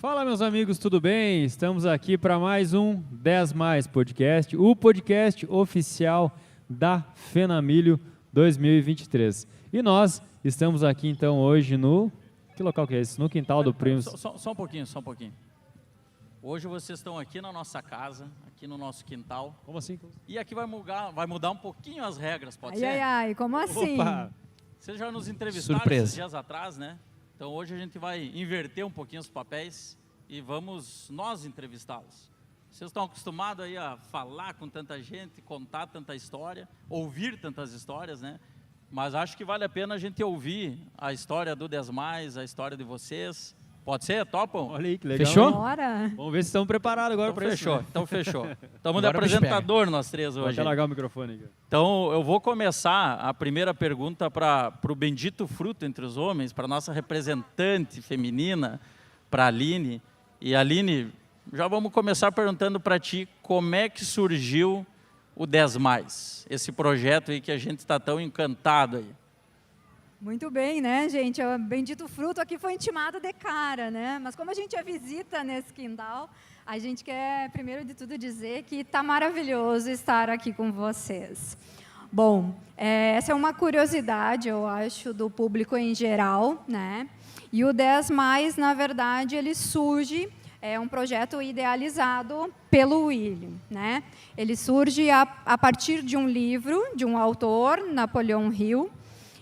Fala, meus amigos, tudo bem? Estamos aqui para mais um 10 Mais Podcast, o podcast oficial da Fenamilho 2023. E nós estamos aqui, então, hoje no... Que local que é esse? No quintal do Primos. Só um pouquinho. Hoje vocês estão aqui na nossa casa, aqui no nosso quintal. Como assim? E aqui vai mudar um pouquinho as regras, pode Ai, ser? ai, como assim? Opa! Vocês já nos entrevistaram Surpresa. esses dias atrás, né? Então hoje a gente vai inverter um pouquinho os papéis e vamos nós entrevistá-los. Vocês estão acostumados aí a falar com tanta gente, contar tanta história, ouvir tantas histórias, né? Mas acho que vale a pena a gente ouvir a história do 10 Mais, a história de vocês. Pode ser? Topam? Olha aí, que legal. Fechou? hein? Bora. Vamos ver se estão preparados agora para isso. Fechou, Né? então fechou. Estamos de Agora o bicho apresentador nós três Vou hoje. até largar o microfone aqui. Então, eu vou começar a primeira pergunta para o bendito fruto entre os homens, para a nossa representante feminina, para a Aline. E Aline, já vamos começar perguntando para ti como é que surgiu o 10 Mais, esse projeto aí que a gente está tão encantado aí. Muito bem, né, gente? O bendito fruto aqui foi intimado de cara, né? Mas como a gente é visita nesse quintal, a gente quer, primeiro de tudo, dizer que está maravilhoso estar aqui com vocês. Bom, essa é uma curiosidade, eu acho, do público em geral, né? E o 10 Mais, na verdade, ele surge, é um projeto idealizado pelo William, né? Ele surge a partir de um livro de um autor, Napoleão Hill,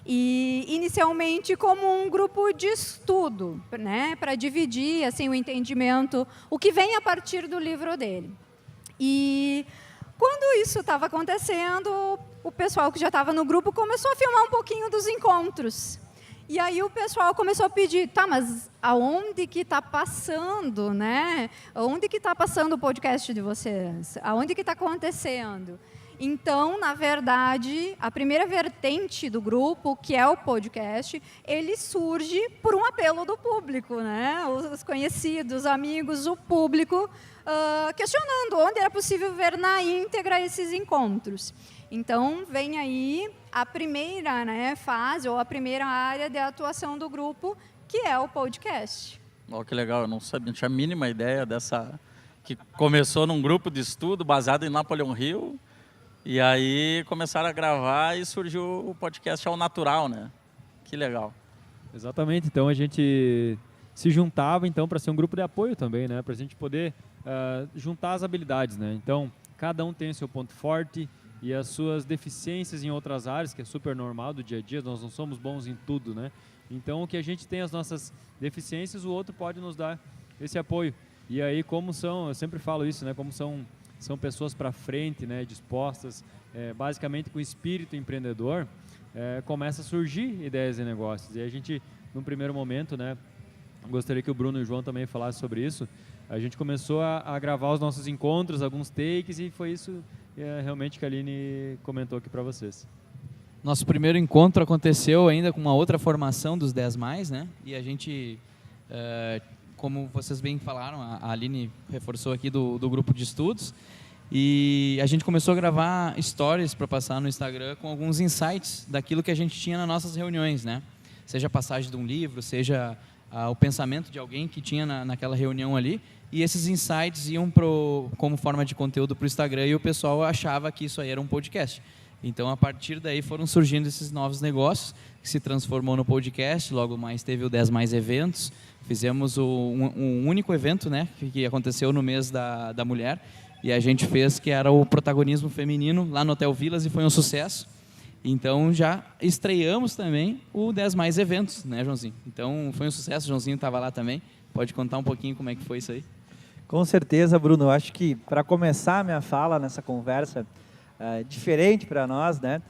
e inicialmente como um grupo de estudo, né, para dividir assim o entendimento, o que vem a partir do livro dele. E quando isso estava acontecendo, o pessoal que já estava no grupo começou a filmar um pouquinho dos encontros. E aí o pessoal começou a pedir, tá, mas aonde que está passando, né? Aonde que está passando o podcast de vocês? Aonde que está acontecendo? Então, na verdade, a primeira vertente do grupo, que é o podcast, ele surge por um apelo do público, né? Os conhecidos, os amigos, o público, questionando onde era possível ver na íntegra esses encontros. Então, vem aí a primeira, né, fase, ou a primeira área de atuação do grupo, que é o podcast. Oh, que legal, eu não sabia, não tinha a mínima ideia dessa... que começou num grupo de estudo baseado em Napoleão Hill. E aí começaram a gravar e surgiu o podcast ao natural, né? Que legal. Exatamente, então a gente se juntava então para ser um grupo de apoio também, né? Para a gente poder juntar as habilidades, né? Então, cada um tem o seu ponto forte e as suas deficiências em outras áreas, que é super normal do dia a dia, nós não somos bons em tudo, né? Então, o que a gente tem as nossas deficiências, o outro pode nos dar esse apoio. E aí, como são, eu sempre falo isso, né? Como são pessoas para frente, né, dispostas, basicamente com espírito empreendedor, começa a surgir ideias e negócios. E a gente, num primeiro momento, né, gostaria que o Bruno e o João também falassem sobre isso, a gente começou a gravar os nossos encontros, alguns takes, e foi isso realmente que a Aline comentou aqui para vocês. Nosso primeiro encontro aconteceu ainda com uma outra formação dos 10 Mais, né? E a gente, como vocês bem falaram, a Aline reforçou aqui do grupo de estudos, e a gente começou a gravar stories para passar no Instagram com alguns insights daquilo que a gente tinha nas nossas reuniões, né? Seja a passagem de um livro, seja o pensamento de alguém que tinha naquela reunião ali, e esses insights iam como forma de conteúdo para o Instagram, e o pessoal achava que isso aí era um podcast. Então, a partir daí foram surgindo esses novos negócios, que se transformou no podcast. Logo mais teve o 10 Mais Eventos. Fizemos um único evento, né, que aconteceu no mês da mulher, e a gente fez, que era o protagonismo feminino, lá no Hotel Vilas, e foi um sucesso. Então, já estreamos também o 10 Mais Eventos, né, Joãozinho? Então, foi um sucesso, o Joãozinho estava lá também. Pode contar um pouquinho como é que foi isso aí? Com certeza, Bruno. Eu acho que, para começar a minha fala nessa conversa, diferente para nós, né?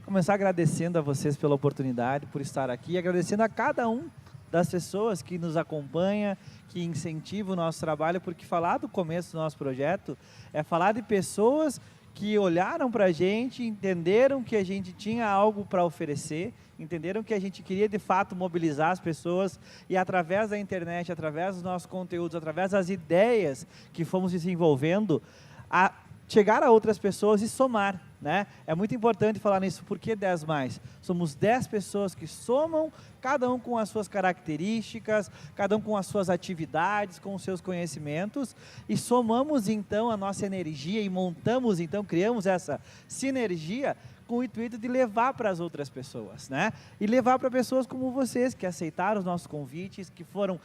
Começar agradecendo a vocês pela oportunidade, por estar aqui, agradecendo a cada um das pessoas que nos acompanha, que incentiva o nosso trabalho, porque falar do começo do nosso projeto é falar de pessoas que olharam para a gente, entenderam que a gente tinha algo para oferecer, entenderam que a gente queria de fato mobilizar as pessoas, e através da internet, através dos nossos conteúdos, através das ideias que fomos desenvolvendo, chegar a outras pessoas e somar, né? É muito importante falar nisso, porque 10 mais? Somos 10 pessoas que somam, cada um com as suas características, cada um com as suas atividades, com os seus conhecimentos, e somamos então a nossa energia e montamos, então criamos essa sinergia com o intuito de levar para as outras pessoas, né? E levar para pessoas como vocês, que aceitaram os nossos convites, que foram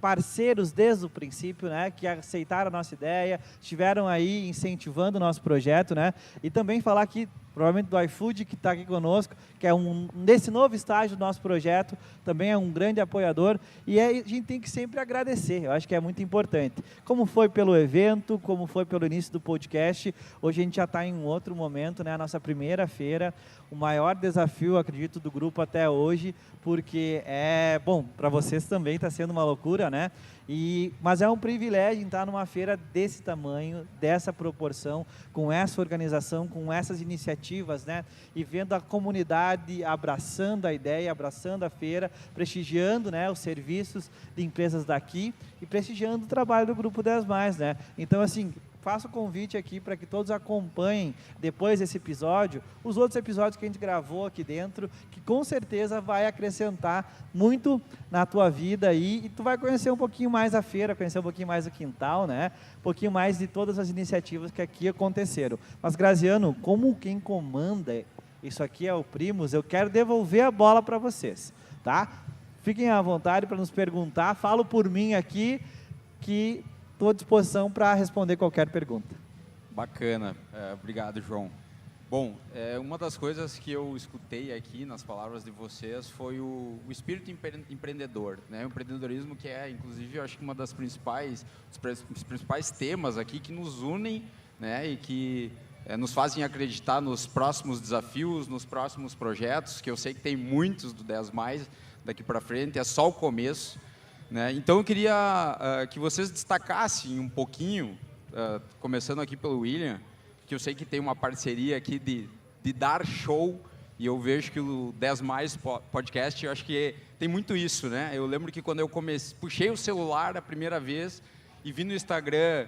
parceiros desde o princípio, né? Que aceitaram a nossa ideia, estiveram aí incentivando o nosso projeto, né? E também falar aqui, provavelmente do iFood, que está aqui conosco, que é nesse novo estágio do nosso projeto, também é um grande apoiador, e a gente tem que sempre agradecer, eu acho que é muito importante. Como foi pelo evento, como foi pelo início do podcast, hoje a gente já está em um outro momento, né? A nossa primeira feira, o maior desafio, acredito, do grupo até hoje, porque bom, para vocês também está sendo uma loucura, né? Mas é um privilégio estar numa feira desse tamanho, dessa proporção, com essa organização, com essas iniciativas, né? E vendo a comunidade abraçando a ideia, abraçando a feira, prestigiando, né, os serviços de empresas daqui e prestigiando o trabalho do Grupo 10+, né? Então, assim, faço o convite aqui para que todos acompanhem, depois desse episódio, os outros episódios que a gente gravou aqui dentro, que com certeza vai acrescentar muito na tua vida aí, e tu vai conhecer um pouquinho mais a feira, conhecer um pouquinho mais o quintal, né? Um pouquinho mais de todas as iniciativas que aqui aconteceram. Mas, Graziano, como quem comanda isso aqui é o Primus, eu quero devolver a bola para vocês, tá? Fiquem à vontade para nos perguntar, falo por mim aqui, que estou à disposição para responder qualquer pergunta. Bacana, obrigado, João. Bom, uma das coisas que eu escutei aqui nas palavras de vocês foi o espírito empreendedor, né? O empreendedorismo, que é, inclusive, eu acho que os principais temas aqui que nos unem, né? E que nos fazem acreditar nos próximos desafios, nos próximos projetos, que eu sei que tem muitos do 10+, daqui para frente, é só o começo, né? Então, eu queria que vocês destacassem um pouquinho, começando aqui pelo William, que eu sei que tem uma parceria aqui de dar show, e eu vejo que o 10+ podcast, eu acho que tem muito isso, né? Eu lembro que quando eu puxei o celular a primeira vez e vi no Instagram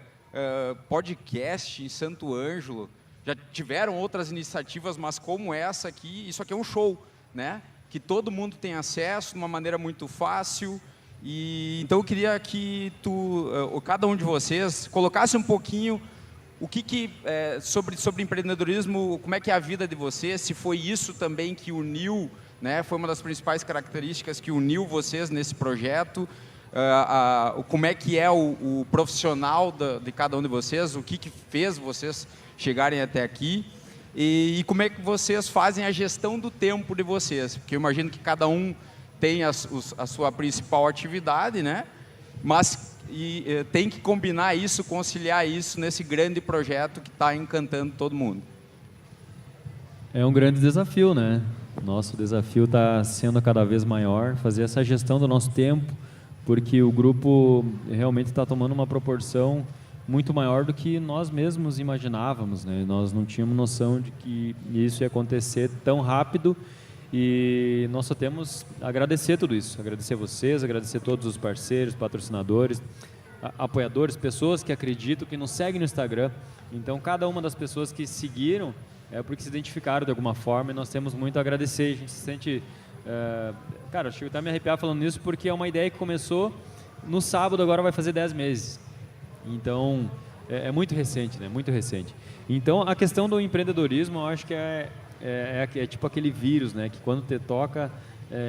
podcast em Santo Ângelo, já tiveram outras iniciativas, mas como essa aqui, isso aqui é um show, né? Que todo mundo tem acesso de uma maneira muito fácil. E então eu queria que cada um de vocês colocasse um pouquinho sobre empreendedorismo, como é que é a vida de vocês, se foi isso também que uniu, né? Foi uma das principais características que uniu vocês nesse projeto, como é que é o profissional de cada um de vocês, o que fez vocês chegarem até aqui, e como é que vocês fazem a gestão do tempo de vocês, porque eu imagino que cada um tem a sua principal atividade, né? Mas tem que combinar isso, conciliar isso nesse grande projeto que está encantando todo mundo. É um grande desafio, né? Nosso desafio está sendo cada vez maior, fazer essa gestão do nosso tempo, porque o grupo realmente está tomando uma proporção muito maior do que nós mesmos imaginávamos, né? Nós não tínhamos noção de que isso ia acontecer tão rápido, e nós só temos a agradecer tudo isso, agradecer vocês, agradecer todos os parceiros, patrocinadores, apoiadores, pessoas que acreditam, que nos seguem no Instagram. Então, cada uma das pessoas que seguiram é porque se identificaram de alguma forma, e nós temos muito a agradecer. A gente se sente... cara, eu chego até a me arrepiar falando nisso, porque é uma ideia que começou no sábado, agora vai fazer 10 meses. Então, é muito recente, né? Muito recente. Então, a questão do empreendedorismo, eu acho que é tipo aquele vírus, né? Que quando te toca,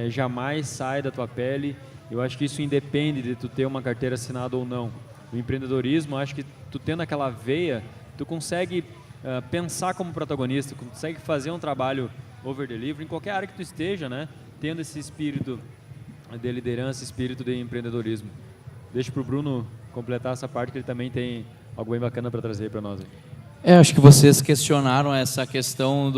jamais sai da tua pele. Eu acho que isso independe de tu ter uma carteira assinada ou não. O empreendedorismo, eu acho que tu tendo aquela veia, tu consegue pensar como protagonista, consegue fazer um trabalho over delivery em qualquer área que tu esteja, né? Tendo esse espírito de liderança, espírito de empreendedorismo. Deixa para o Bruno completar essa parte, que ele também tem algo bem bacana para trazer para nós. Acho que vocês questionaram essa questão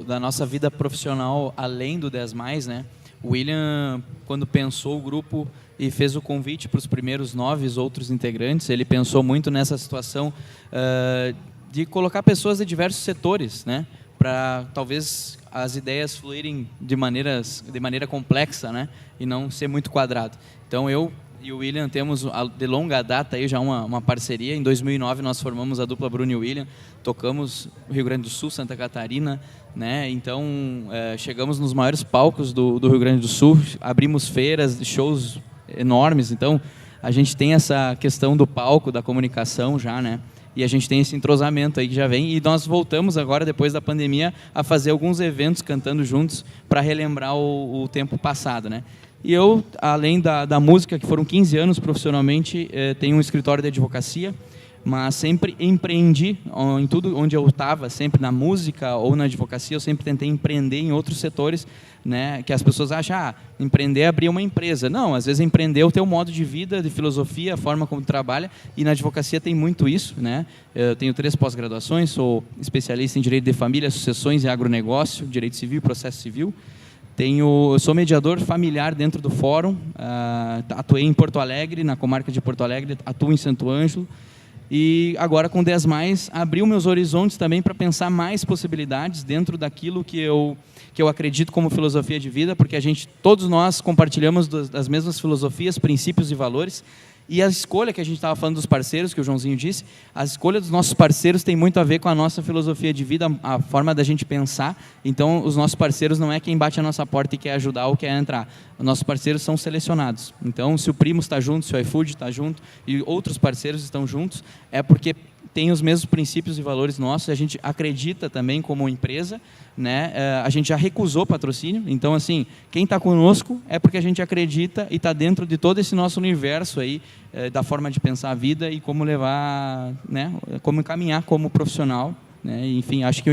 da nossa vida profissional além do 10+, né? O William, quando pensou o grupo e fez o convite para os primeiros 9 outros integrantes, ele pensou muito nessa situação de colocar pessoas de diversos setores, né? Para talvez as ideias fluírem de maneira complexa, né? E não ser muito quadrado. Então, eu e o William temos de longa data aí já uma parceria. Em 2009 nós formamos a dupla Bruno e William, tocamos no Rio Grande do Sul, Santa Catarina, né? Então chegamos nos maiores palcos do Rio Grande do Sul, abrimos feiras, shows enormes. Então a gente tem essa questão do palco, da comunicação já, né? E a gente tem esse entrosamento aí que já vem. E nós voltamos agora, depois da pandemia, a fazer alguns eventos cantando juntos para relembrar o tempo passado, né? E eu, além da música, que foram 15 anos profissionalmente, tenho um escritório de advocacia, mas sempre empreendi em tudo onde eu estava, sempre na música ou na advocacia, eu sempre tentei empreender em outros setores, né, que as pessoas acham, empreender é abrir uma empresa. Não, às vezes empreender é o teu modo de vida, de filosofia, a forma como tu trabalha, e na advocacia tem muito isso, né? Eu tenho 3 pós-graduações, sou especialista em direito de família, sucessões e agronegócio, direito civil e processo civil. Eu sou mediador familiar dentro do fórum, atuei em Porto Alegre, na comarca de Porto Alegre, atuo em Santo Ângelo, e agora com 10 mais, abriu meus horizontes também para pensar mais possibilidades dentro daquilo que eu acredito como filosofia de vida, porque todos nós compartilhamos das mesmas filosofias, princípios e valores. E a escolha que a gente estava falando dos parceiros, que o Joãozinho disse, a escolha dos nossos parceiros tem muito a ver com a nossa filosofia de vida, a forma da gente pensar. Então, os nossos parceiros não é quem bate a nossa porta e quer ajudar ou quer entrar. Os nossos parceiros são selecionados. Então, se o Primos está junto, se o iFood está junto e outros parceiros estão juntos, é porque tem os mesmos princípios e valores nossos. A gente acredita também como empresa, né? A gente já recusou patrocínio. Então, assim, quem está conosco é porque a gente acredita e está dentro de todo esse nosso universo aí, da forma de pensar a vida e como levar, né? Como caminhar como profissional, né? Enfim, acho que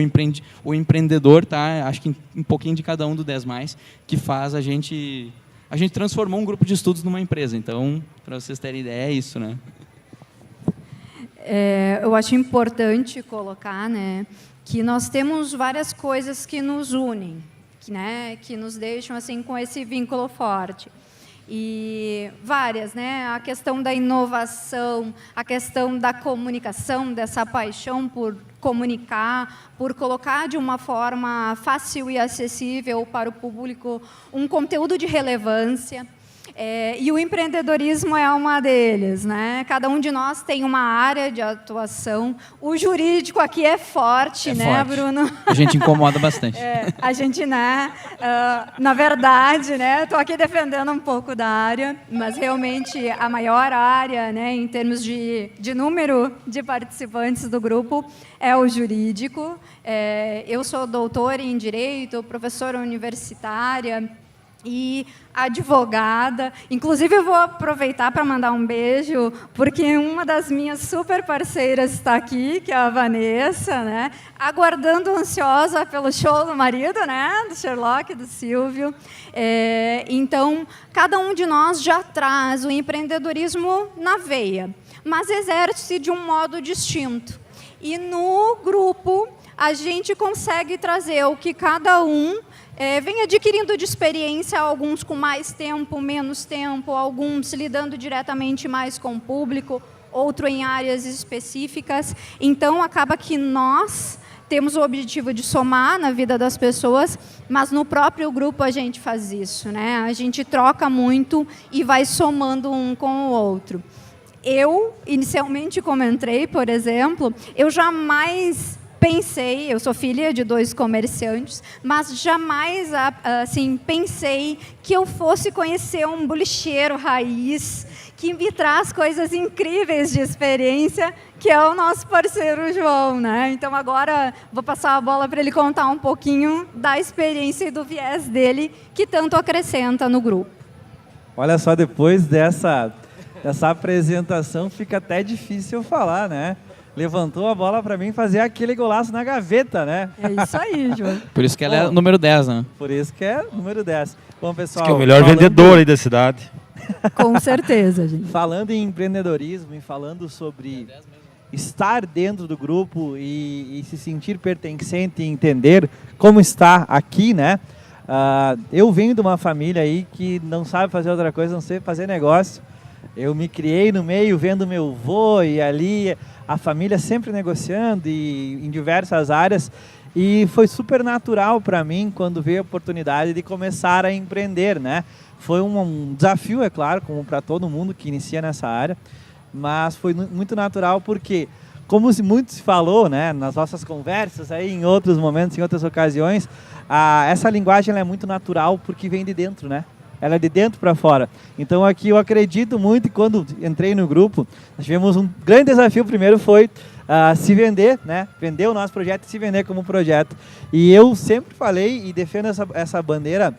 o empreendedor tá, acho que um pouquinho de cada um do 10 mais, que faz a gente transformou um grupo de estudos numa empresa. Então, para vocês terem ideia, é isso, né? Eu acho importante colocar, né, que nós temos várias coisas que nos unem, que nos deixam assim com esse vínculo forte. E várias, né? A questão da inovação, a questão da comunicação, dessa paixão por comunicar, por colocar de uma forma fácil e acessível para o público um conteúdo de relevância. E o empreendedorismo é uma deles, né? Cada um de nós tem uma área de atuação. O jurídico aqui é forte, né, forte. Bruno? A gente incomoda bastante. A gente, né? Na verdade, né? Estou aqui defendendo um pouco da área, mas realmente a maior área, né, em termos de número de participantes do grupo, é o jurídico. Eu sou doutora em Direito, professora universitária e advogada. Inclusive, eu vou aproveitar para mandar um beijo, porque uma das minhas super parceiras está aqui, que é a Vanessa, né? Aguardando ansiosa pelo show do marido, né? Do Sherlock, do Silvio. Então, cada um de nós já traz o empreendedorismo na veia, mas exerce de um modo distinto. E no grupo, a gente consegue trazer o que cada um vem adquirindo de experiência, alguns com mais tempo, menos tempo, alguns lidando diretamente mais com o público, outro em áreas específicas. Então, acaba que nós temos o objetivo de somar na vida das pessoas, mas no próprio grupo a gente faz isso, né? A gente troca muito e vai somando um com o outro. Eu, inicialmente, como entrei, por exemplo, eu jamais pensei, eu sou filha de 2 comerciantes, mas jamais assim, pensei que eu fosse conhecer um bolicheiro raiz, que me traz coisas incríveis de experiência, que é o nosso parceiro João, né? Então, agora vou passar a bola para ele contar um pouquinho da experiência e do viés dele, que tanto acrescenta no grupo. Olha só, depois dessa apresentação, fica até difícil falar, né? Levantou a bola para mim fazer aquele golaço na gaveta, né? É isso aí, João. Por isso que ela é o número 10, né? Por isso que é número 10. Bom, pessoal... Esse que é o melhor vendedor aí da cidade. Com certeza, gente. Falando em empreendedorismo e falando sobre estar dentro do grupo e se sentir pertencente e entender como está aqui, né? Eu venho de uma família aí que não sabe fazer outra coisa, não sei fazer negócio. Eu me criei no meio vendo meu avô e ali a família sempre negociando e em diversas áreas. E foi super natural para mim quando veio a oportunidade de começar a empreender, né? Foi um desafio, é claro, como para todo mundo que inicia nessa área, mas foi muito natural porque, como muito se falou, né, nas nossas conversas, aí, em outros momentos, em outras ocasiões, essa linguagem ela é muito natural porque vem de dentro, né? Ela é de dentro para fora. Então aqui eu acredito muito e quando entrei no grupo, nós tivemos um grande desafio. Primeiro foi se vender, né? Vender o nosso projeto e se vender como projeto. E eu sempre falei e defendo essa bandeira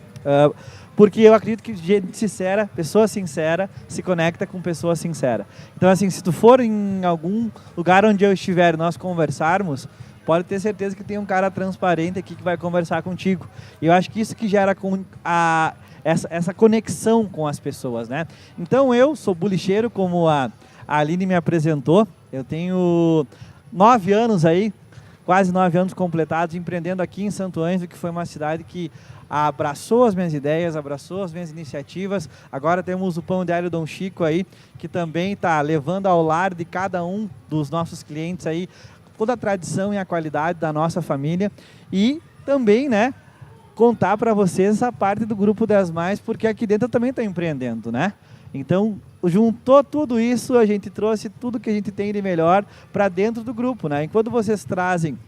porque eu acredito que gente sincera, pessoa sincera, se conecta com pessoa sincera. Então assim, se tu for em algum lugar onde eu estiver e nós conversarmos, pode ter certeza que tem um cara transparente aqui que vai conversar contigo. E eu acho que isso que gera essa conexão com as pessoas, né? Então eu sou bulicheiro, como a Aline me apresentou. Eu tenho 9 anos aí, quase 9 anos completados, empreendendo aqui em Santo Ângelo, que foi uma cidade que abraçou as minhas ideias, abraçou as minhas iniciativas. Agora temos o Pão Diário Dom Chico aí, que também está levando ao lar de cada um dos nossos clientes aí toda a tradição e a qualidade da nossa família. E também, né, contar para vocês essa parte do Grupo 10+, porque aqui dentro eu também estou empreendendo, né? Então, juntou tudo isso, a gente trouxe tudo que a gente tem de melhor para dentro do grupo, né? Enquanto vocês trazem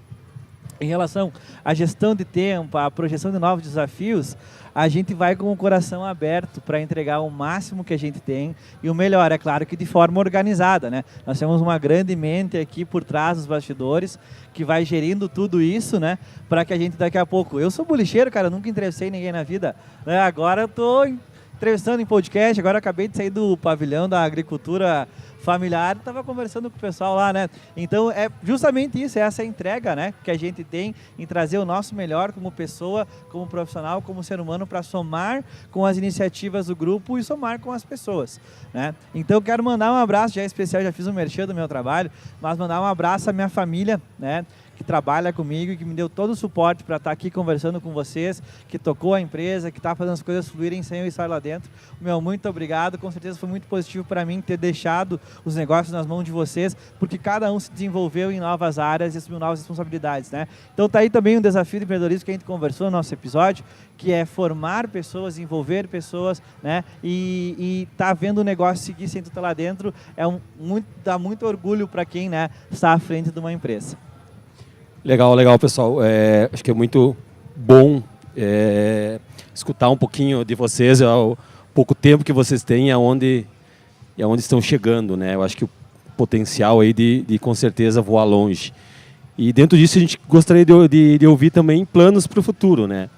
em relação à gestão de tempo, à projeção de novos desafios, a gente vai com o coração aberto para entregar o máximo que a gente tem e o melhor, é claro que de forma organizada, né? Nós temos uma grande mente aqui por trás dos bastidores que vai gerindo tudo isso, né? Para que a gente daqui a pouco... Eu sou bulicheiro, cara, nunca entrevistei ninguém na vida, né? Agora eu estou entrevistando em podcast, agora acabei de sair do pavilhão da agricultura familiar, estava conversando com o pessoal lá, né? Então é justamente isso, é essa entrega, né, que a gente tem em trazer o nosso melhor como pessoa, como profissional, como ser humano, para somar com as iniciativas do grupo e somar com as pessoas, né? Então eu quero mandar um abraço, já especial, já fiz um merchan do meu trabalho, mas mandar um abraço à minha família, né, que trabalha comigo e que me deu todo o suporte para estar aqui conversando com vocês, que tocou a empresa, que está fazendo as coisas fluírem sem eu estar lá dentro. Meu, muito obrigado, com certeza foi muito positivo para mim ter deixado os negócios nas mãos de vocês, porque cada um se desenvolveu em novas áreas e assumiu novas responsabilidades, né? Então tá aí também um desafio de empreendedorismo que a gente conversou no nosso episódio, que é formar pessoas, envolver pessoas, né? E tá vendo o negócio seguir sem tu estar lá dentro, dá muito orgulho para quem, né, está à frente de uma empresa. Legal, legal, pessoal. Acho que é muito bom escutar um pouquinho de vocês, o pouco tempo que vocês têm e aonde estão chegando, né? Eu acho que o potencial aí de com certeza voar longe. E dentro disso a gente gostaria de ouvir também planos para o futuro, né?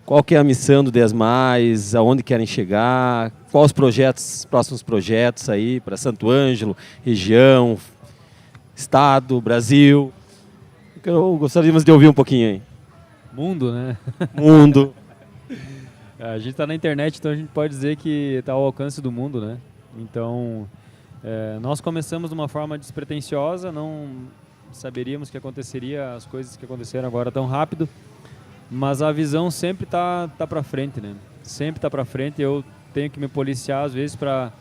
Qual que é a missão do 10+, aonde querem chegar, quais os próximos projetos aí para Santo Ângelo, região, estado, Brasil. Gostaríamos de ouvir um pouquinho aí. Mundo, né? Mundo. A gente está na internet, então a gente pode dizer que está ao alcance do mundo, né? Então, nós começamos de uma forma despretensiosa, não saberíamos que aconteceria as coisas que aconteceram agora tão rápido, mas a visão sempre tá para frente, né? Sempre tá para frente. Eu tenho que me policiar às vezes para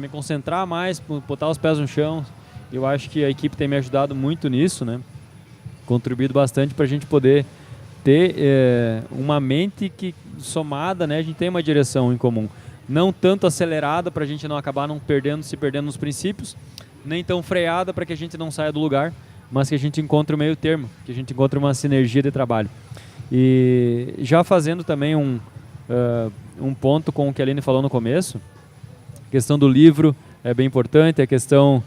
me concentrar mais, botar os pés no chão. Eu acho que a equipe tem me ajudado muito nisso, né? Contribuído bastante para a gente poder ter uma mente que somada, né? A gente tem uma direção em comum, não tanto acelerada para a gente não acabar se perdendo nos princípios, nem tão freada para que a gente não saia do lugar, mas que a gente encontre o meio termo, que a gente encontre uma sinergia de trabalho. E já fazendo também um ponto com o que a Aline falou no começo, a questão do livro é bem importante, a questão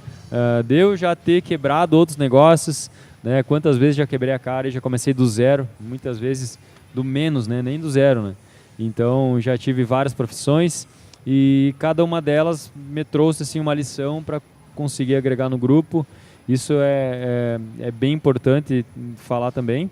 de eu já ter quebrado outros negócios, né? Quantas vezes já quebrei a cara e já comecei do zero, muitas vezes do menos, né? Nem do zero, né? Então já tive várias profissões e cada uma delas me trouxe assim uma lição para conseguir agregar no grupo. Isso é bem importante falar também,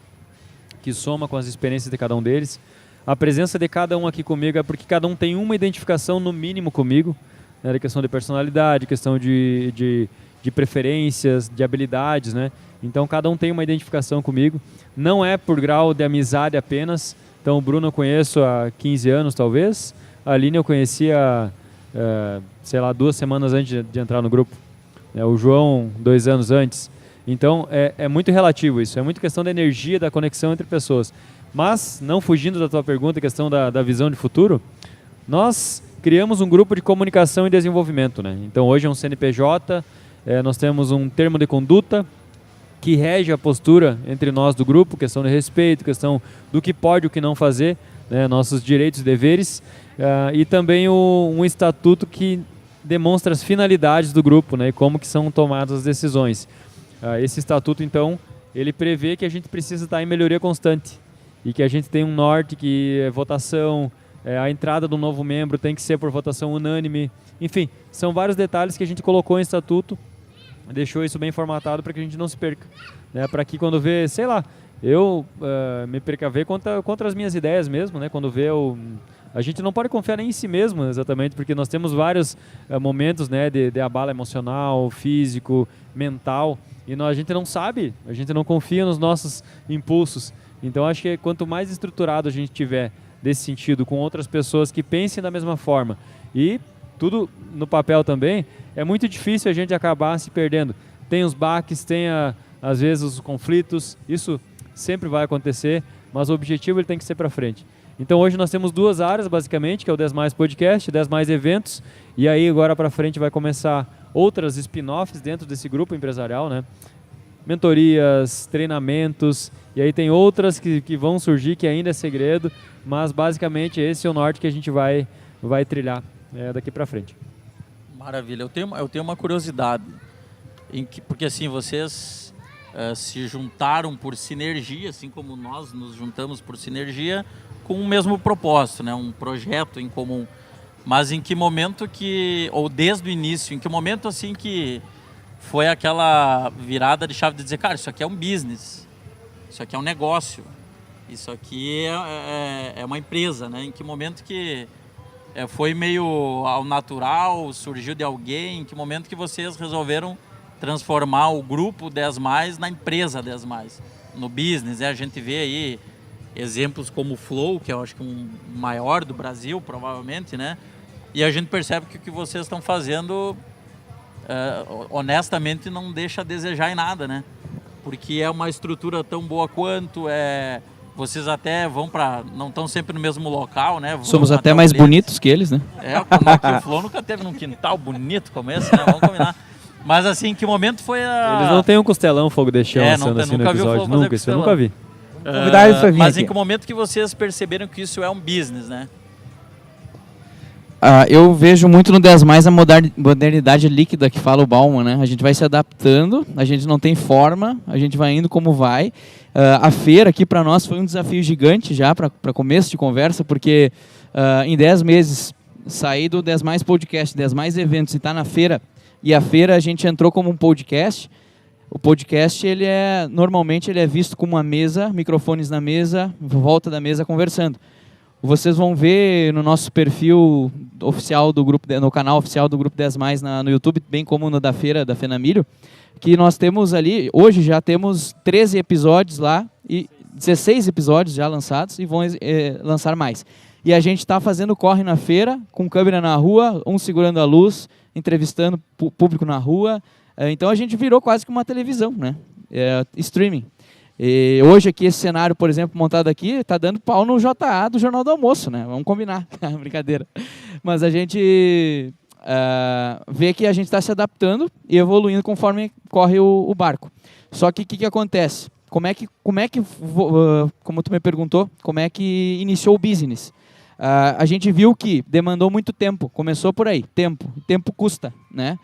que soma com as experiências de cada um deles. A presença de cada um aqui comigo é porque cada um tem uma identificação no mínimo comigo, né? A questão de personalidade, questão de preferências, de habilidades, né? Então cada um tem uma identificação comigo. Não é por grau de amizade apenas. Então o Bruno eu conheço há 15 anos talvez. A Aline eu conhecia, 2 semanas antes de entrar no grupo. O João 2 anos antes. Então, é muito relativo isso, é muito questão da energia, da conexão entre pessoas. Mas, não fugindo da tua pergunta, questão da visão de futuro, nós criamos um grupo de comunicação e desenvolvimento, né? Então, hoje é um CNPJ, nós temos um termo de conduta que rege a postura entre nós do grupo, questão de respeito, questão do que pode e o que não fazer, né? Nossos direitos e deveres, e também um estatuto que demonstra as finalidades do grupo, né? E como que são tomadas as decisões. Esse estatuto, então, ele prevê que a gente precisa estar em melhoria constante e que a gente tem um norte que é votação, a entrada do novo membro tem que ser por votação unânime. Enfim, são vários detalhes que a gente colocou em estatuto, deixou isso bem formatado para que a gente não se perca. Né? Para que quando vê, sei lá, eu me precaver contra as minhas ideias mesmo, né? Quando vê a gente não pode confiar nem em si mesmo, exatamente, porque nós temos vários momentos, né, de abalo emocional, físico, mental, e a gente não sabe, a gente não confia nos nossos impulsos. Então, acho que quanto mais estruturado a gente tiver desse sentido, com outras pessoas que pensem da mesma forma, e tudo no papel também, é muito difícil a gente acabar se perdendo. Tem os baques, tem às vezes os conflitos, isso sempre vai acontecer, mas o objetivo ele tem que ser para frente. Então hoje nós temos 2 áreas basicamente, que é o 10 Mais Podcast, 10 Mais Eventos, e aí agora para frente vai começar outras spin-offs dentro desse grupo empresarial, né? Mentorias, treinamentos, e aí tem outras que vão surgir que ainda é segredo, mas basicamente esse é o norte que a gente vai trilhar daqui para frente. Maravilha. Eu tenho uma curiosidade, porque assim, vocês se juntaram por sinergia, assim como nós nos juntamos por sinergia, com o mesmo propósito, né? Um projeto em comum. Mas em que momento ou desde o início, em que momento assim que foi aquela virada de chave de dizer, cara, isso aqui é um business, isso aqui é um negócio, isso aqui é uma empresa, né? Em que momento que foi meio ao natural, surgiu de alguém, em que momento que vocês resolveram transformar o grupo 10 Mais na empresa 10 Mais, no business, né? A gente vê aí exemplos como o Flow, que eu acho que é um maior do Brasil, provavelmente, né? E a gente percebe que o que vocês estão fazendo, honestamente, não deixa a desejar em nada, né? Porque é uma estrutura tão boa quanto, vocês até vão para... não estão sempre no mesmo local, né? Somos até mais bonitos que eles, né? Como aqui o Flow nunca teve num quintal bonito como esse, né? Vamos combinar. Mas assim, que momento foi Eles não têm um costelão fogo de chão sendo assim no episódio, nunca, isso eu nunca vi. Mas em que momento que vocês perceberam que isso é um business, né? Eu vejo muito no 10 Mais a modernidade líquida que fala o Bauman, né? A gente vai se adaptando, a gente não tem forma, a gente vai indo como vai. A feira aqui para nós foi um desafio gigante já para começo de conversa, porque em 10 meses sair do 10 Mais Podcast, 10 Mais Eventos e estar na feira, e a feira a gente entrou como um podcast. O podcast, normalmente ele é visto como uma mesa, microfones na mesa, volta da mesa conversando. Vocês vão ver no nosso perfil oficial do grupo, no canal oficial do Grupo 10 Mais no YouTube, bem como no da feira da Fenamilho, que nós temos ali, hoje já temos 13 episódios lá, e 16 episódios já lançados, e vão lançar mais. E a gente está fazendo corre na feira, com câmera na rua, um segurando a luz, entrevistando público na rua. Então a gente virou quase que uma televisão, né? Streaming. E hoje aqui, esse cenário, por exemplo, montado aqui, está dando pau no JA do Jornal do Almoço, né? Vamos combinar, brincadeira. Mas a gente vê que a gente está se adaptando e evoluindo conforme corre o barco. Só que o que acontece? Como é que, como tu me perguntou, como é que iniciou o business? A gente viu que demandou muito tempo, começou por aí, tempo custa, né?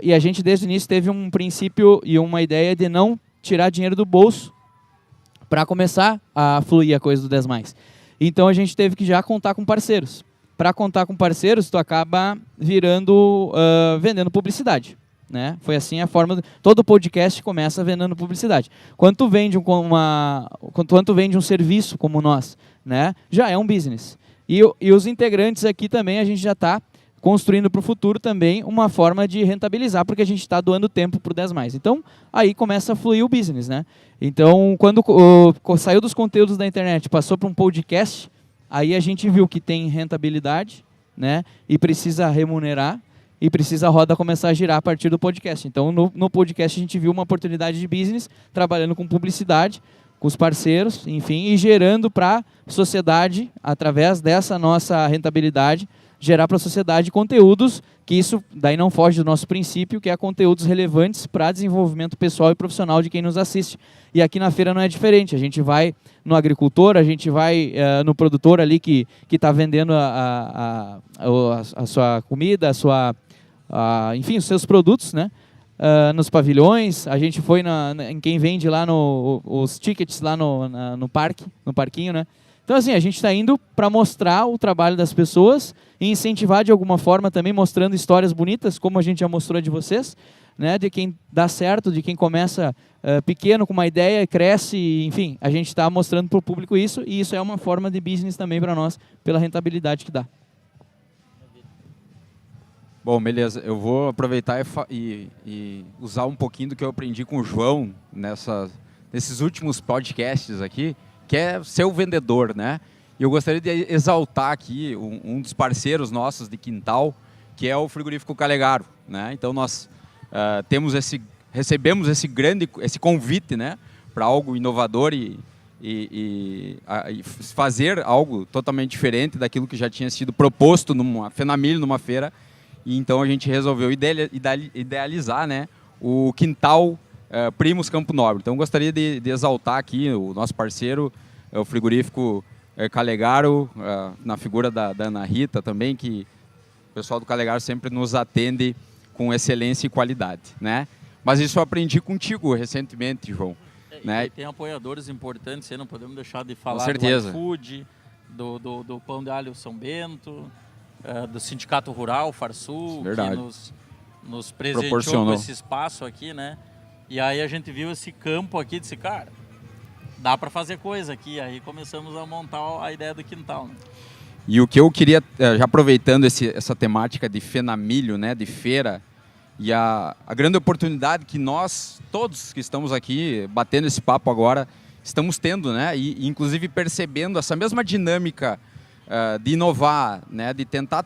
E a gente desde o início teve um princípio e uma ideia de não tirar dinheiro do bolso para começar a fluir a coisa do 10 Mais. Então a gente teve que já contar com parceiros. Para contar com parceiros, tu acaba vendendo publicidade, né? Foi assim a forma. Todo podcast começa vendendo publicidade. Quando tu vende um serviço como nós, né? Já é um business. E os integrantes aqui também a gente já está construindo para o futuro também uma forma de rentabilizar, porque a gente está doando tempo para o 10 Mais. Então, aí começa a fluir o business, né? Então, quando saiu dos conteúdos da internet, passou para um podcast, aí a gente viu que tem rentabilidade, né? E precisa remunerar, e precisa a roda começar a girar a partir do podcast. Então, no podcast a gente viu uma oportunidade de business, trabalhando com publicidade, com os parceiros, enfim, e gerando para a sociedade, através dessa nossa rentabilidade, gerar para a sociedade conteúdos, que isso daí não foge do nosso princípio, que é conteúdos relevantes para desenvolvimento pessoal e profissional de quem nos assiste. E aqui na feira não é diferente, a gente vai no agricultor, a gente vai no produtor ali que está vendendo a sua comida, enfim, os seus produtos, né? Nos pavilhões, a gente foi em quem vende lá os tickets lá no parquinho, né? Então, assim, a gente está indo para mostrar o trabalho das pessoas e incentivar de alguma forma também, mostrando histórias bonitas, como a gente já mostrou de vocês, né? De quem dá certo, de quem começa pequeno com uma ideia, cresce, enfim, a gente está mostrando para o público isso, e isso é uma forma de business também para nós, pela rentabilidade que dá. Bom, beleza. Eu vou aproveitar e usar um pouquinho do que eu aprendi com o João nesses últimos podcasts aqui, que é ser o vendedor, né? E eu gostaria de exaltar aqui um dos parceiros nossos de quintal, que é o frigorífico Calegaro, né? Então nós recebemos esse convite, né, para algo inovador e fazer algo totalmente diferente daquilo que já tinha sido proposto numa FENAMILH, numa feira. E então a gente resolveu idealizar, né, o quintal Primos Campo Nobre. Então gostaria de exaltar aqui o nosso parceiro, o frigorífico Calegaro, na figura da Ana Rita também, que o pessoal do Calegaro sempre nos atende com excelência e qualidade, né? Mas isso eu aprendi contigo recentemente, João. Né? E tem apoiadores importantes, não podemos deixar de falar com certeza. do iFood, do Pão de Alho São Bento, do Sindicato Rural Farsul, que nos presenteou com esse espaço aqui, né? E aí a gente viu esse campo aqui e disse, cara, dá para fazer coisa aqui. Aí começamos a montar a ideia do quintal, né? E o que eu queria, já aproveitando essa temática de FENAMILH, né, de feira, e a grande oportunidade que nós, todos que estamos aqui batendo esse papo agora, estamos tendo, né, e inclusive percebendo essa mesma dinâmica de inovar, né, de tentar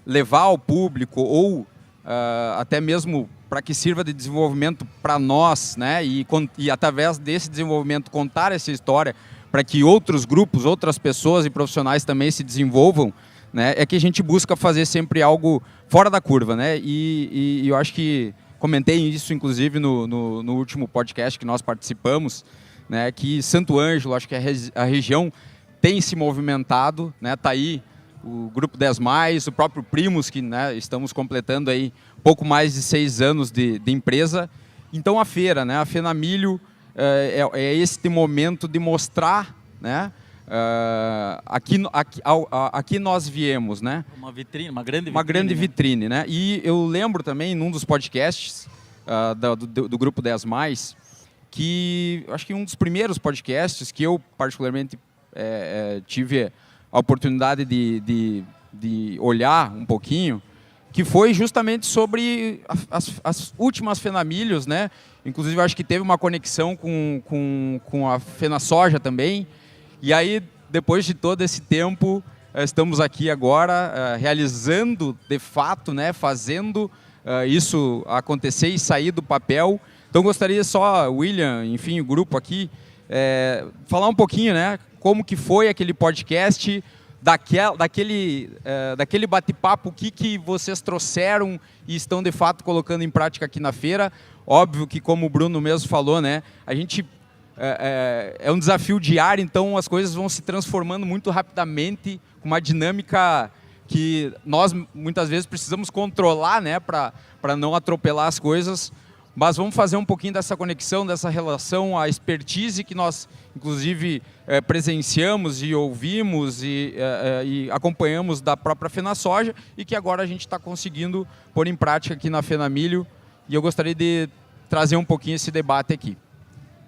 levar ao público ou até mesmo para que sirva de desenvolvimento para nós, né, e através desse desenvolvimento contar essa história para que outros grupos, outras pessoas e profissionais também se desenvolvam, né, é que a gente busca fazer sempre algo fora da curva, né, e eu acho que comentei isso inclusive no último podcast que nós participamos, né, que Santo Ângelo, acho que a região tem se movimentado, né, tá aí o Grupo 10+, o próprio Primos, que, né, estamos completando aí pouco mais de 6 anos de empresa. Então a feira, né, a FENAMILH é este momento de mostrar, né, aqui nós viemos, né? Uma vitrine, uma grande vitrine. Uma grande vitrine, né? E eu lembro também, num dos podcasts do Grupo 10+, que acho que um dos primeiros podcasts que eu particularmente tive a oportunidade de olhar um pouquinho, que foi justamente sobre as últimas FENAMILHs, né? Inclusive, eu acho que teve uma conexão com a FENASoja também. E aí, depois de todo esse tempo, estamos aqui agora realizando, de fato, né? Fazendo isso acontecer e sair do papel. Então, gostaria só, William, enfim, o grupo aqui, falar um pouquinho, né? Como que foi aquele podcast, daquele bate-papo, o que vocês trouxeram e estão, de fato, colocando em prática aqui na feira. Óbvio que, como o Bruno mesmo falou, né, a gente é um desafio diário, então as coisas vão se transformando muito rapidamente, com uma dinâmica que nós, muitas vezes, precisamos controlar, né, para não atropelar as coisas. Mas vamos fazer um pouquinho dessa conexão, dessa relação, a expertise que nós, inclusive, presenciamos e ouvimos e acompanhamos da própria FENASoja e que agora a gente está conseguindo pôr em prática aqui na FENAMILH. E eu gostaria de trazer um pouquinho esse debate aqui.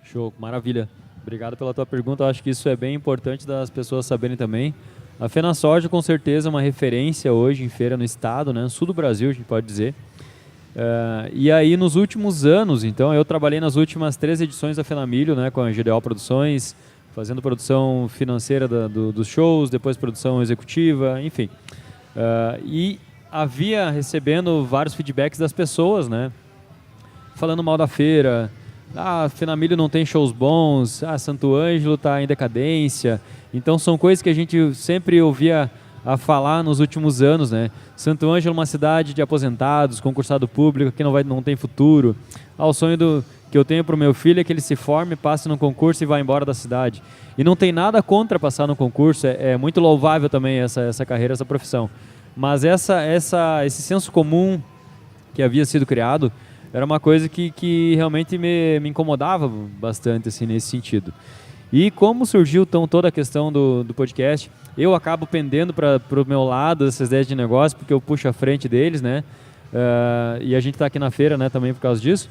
Show, maravilha. Obrigado pela tua pergunta. Eu acho que isso é bem importante das pessoas saberem também. A FENASoja, com certeza, é uma referência hoje em feira no estado, né? No sul do Brasil, a gente pode dizer. E aí, nos últimos anos, então, eu trabalhei nas últimas 3 edições da FENAMILH, né, com a GDO Produções, fazendo produção financeira dos shows, depois produção executiva, enfim. E havia recebendo vários feedbacks das pessoas, né? Falando mal da feira. Fenamilho não tem shows bons. Santo Ângelo está em decadência. Então são coisas que a gente sempre ouvia a falar nos últimos anos, né? Santo Ângelo é uma cidade de aposentados, concursado público, que não tem futuro. O sonho que eu tenho para o meu filho é que ele se forme, passe no concurso e vá embora da cidade. E não tem nada contra passar no concurso, é muito louvável também essa carreira, essa profissão. Mas esse senso comum que havia sido criado era uma coisa que realmente me incomodava bastante assim, nesse sentido. E como surgiu então toda a questão do podcast, eu acabo pendendo para o meu lado essas ideias de negócio, porque eu puxo a frente deles, né? E a gente está aqui na feira, né, também por causa disso.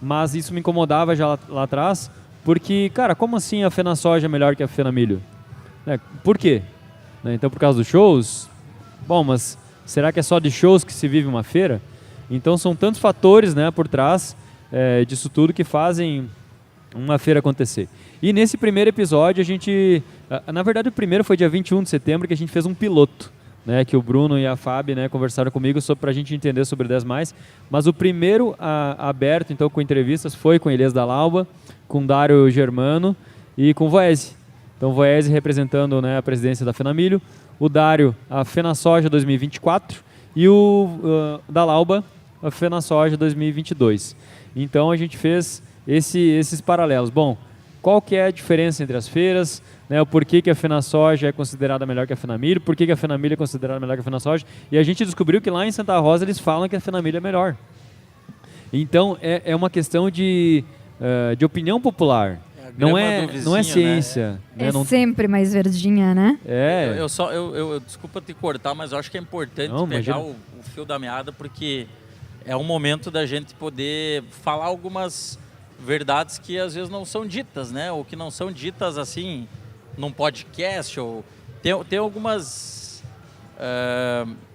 Mas isso me incomodava já lá atrás, porque, cara, como assim a FenaSoja é melhor que a Fenamilho? Por quê? Então, por causa dos shows? Bom, mas será que é só de shows que se vive uma feira? Então, são tantos fatores, né, por trás disso tudo que fazem uma feira acontecer. E nesse primeiro episódio, a gente... Na verdade, o primeiro foi dia 21 de setembro, que a gente fez um piloto, né, que o Bruno e a Fábio, né, conversaram comigo para a gente entender sobre 10+. Mas o primeiro aberto, então, com entrevistas, foi com Elias da Lauba, com Dário Germano e com Voese. Então, Voese representando, né, a presidência da Fenamilho, o Dário, a FenaSoja 2024 e o da Lauba, a FenaSoja 2022. Então, a gente fez esses paralelos. Bom, qual que é a diferença entre as feiras, né, o porquê que a FenaSoja é considerada melhor que a Fenamilho, por que a Fenamilho é considerada melhor que a FenaSoja, e a gente descobriu que lá em Santa Rosa eles falam que a Fenamilho é melhor. Então, é uma questão de opinião popular. Não é ciência. Né? É sempre mais verdinha, né? Eu desculpa te cortar, mas eu acho que é importante pegar o fio da meada, porque é um momento da gente poder falar algumas verdades que às vezes não são ditas, né? Ou que não são ditas assim num podcast. Ou tem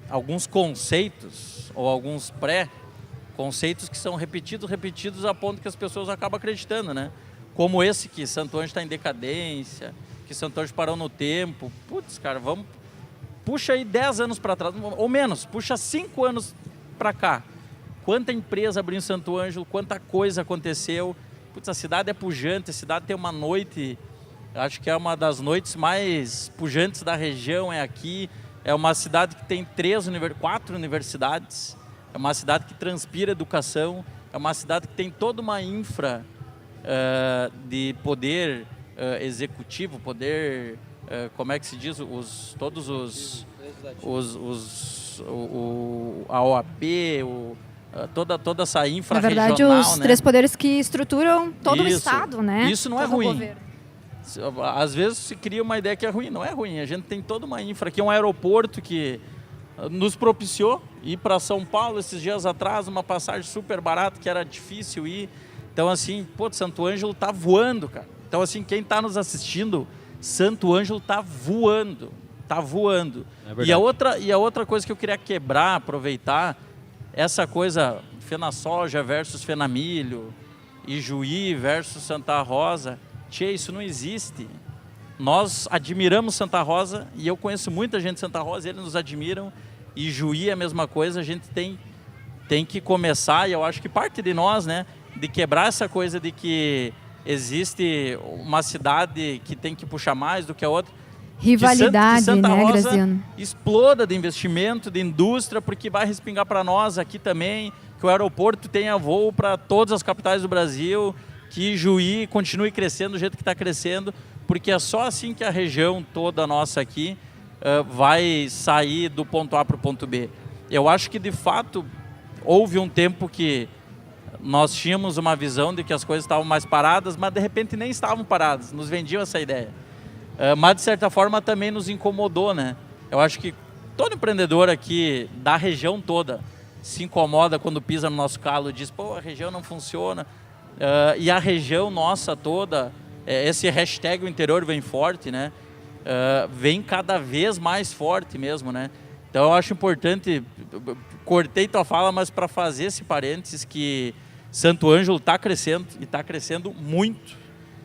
alguns conceitos ou alguns pré-conceitos que são repetidos a ponto que as pessoas acabam acreditando, né? Como esse que Santo Ângelo está em decadência, que Santo Ângelo parou no tempo. Putz, cara, puxa aí 10 anos para trás, ou menos, puxa 5 anos para cá. Quanta empresa abriu em Santo Ângelo, quanta coisa aconteceu. Putz, a cidade é pujante, a cidade tem uma noite, acho que é uma das noites mais pujantes da região, é aqui. É uma cidade que tem 4 universidades, é uma cidade que transpira educação, é uma cidade que tem toda uma infra de poder executivo, toda a OAB, toda essa infra na verdade, regional, os né? 3 poderes que estruturam todo o Estado, né? Isso não é ruim. Às vezes se cria uma ideia que é ruim. Não é ruim. A gente tem toda uma infra aqui, um aeroporto que nos propiciou ir para São Paulo esses dias atrás, uma passagem super barata, que era difícil ir. Então, assim, Santo Ângelo tá voando, cara. Então, assim, quem está nos assistindo, Santo Ângelo tá voando. Tá voando. E a outra coisa que eu queria quebrar, aproveitar, essa coisa FenaSoja versus Fenamilho, Ijuí versus Santa Rosa, isso não existe. Nós admiramos Santa Rosa, e eu conheço muita gente de Santa Rosa, eles nos admiram. Ijuí é a mesma coisa, a gente tem que começar, e eu acho que parte de nós, né, de quebrar essa coisa de que existe uma cidade que tem que puxar mais do que a outra. Rivalidade, que Santa né, Rosa Graziano? exploda de investimento, de indústria, porque vai respingar para nós aqui também, que o aeroporto tenha voo para todas as capitais do Brasil, que Juí continue crescendo do jeito que está crescendo, porque é só assim que a região toda nossa aqui vai sair do ponto A para o ponto B. Eu acho que, de fato, houve um tempo que nós tínhamos uma visão de que as coisas estavam mais paradas, mas de repente nem estavam paradas, nos vendiam essa ideia. Mas de certa forma também nos incomodou, né? Eu acho que todo empreendedor aqui da região toda se incomoda quando pisa no nosso calo e diz, a região não funciona. E a região nossa toda, esse hashtag o interior vem forte, né? Vem cada vez mais forte mesmo, né? Então eu acho importante, cortei tua fala, mas para fazer esse parênteses, que Santo Ângelo está crescendo, e está crescendo muito,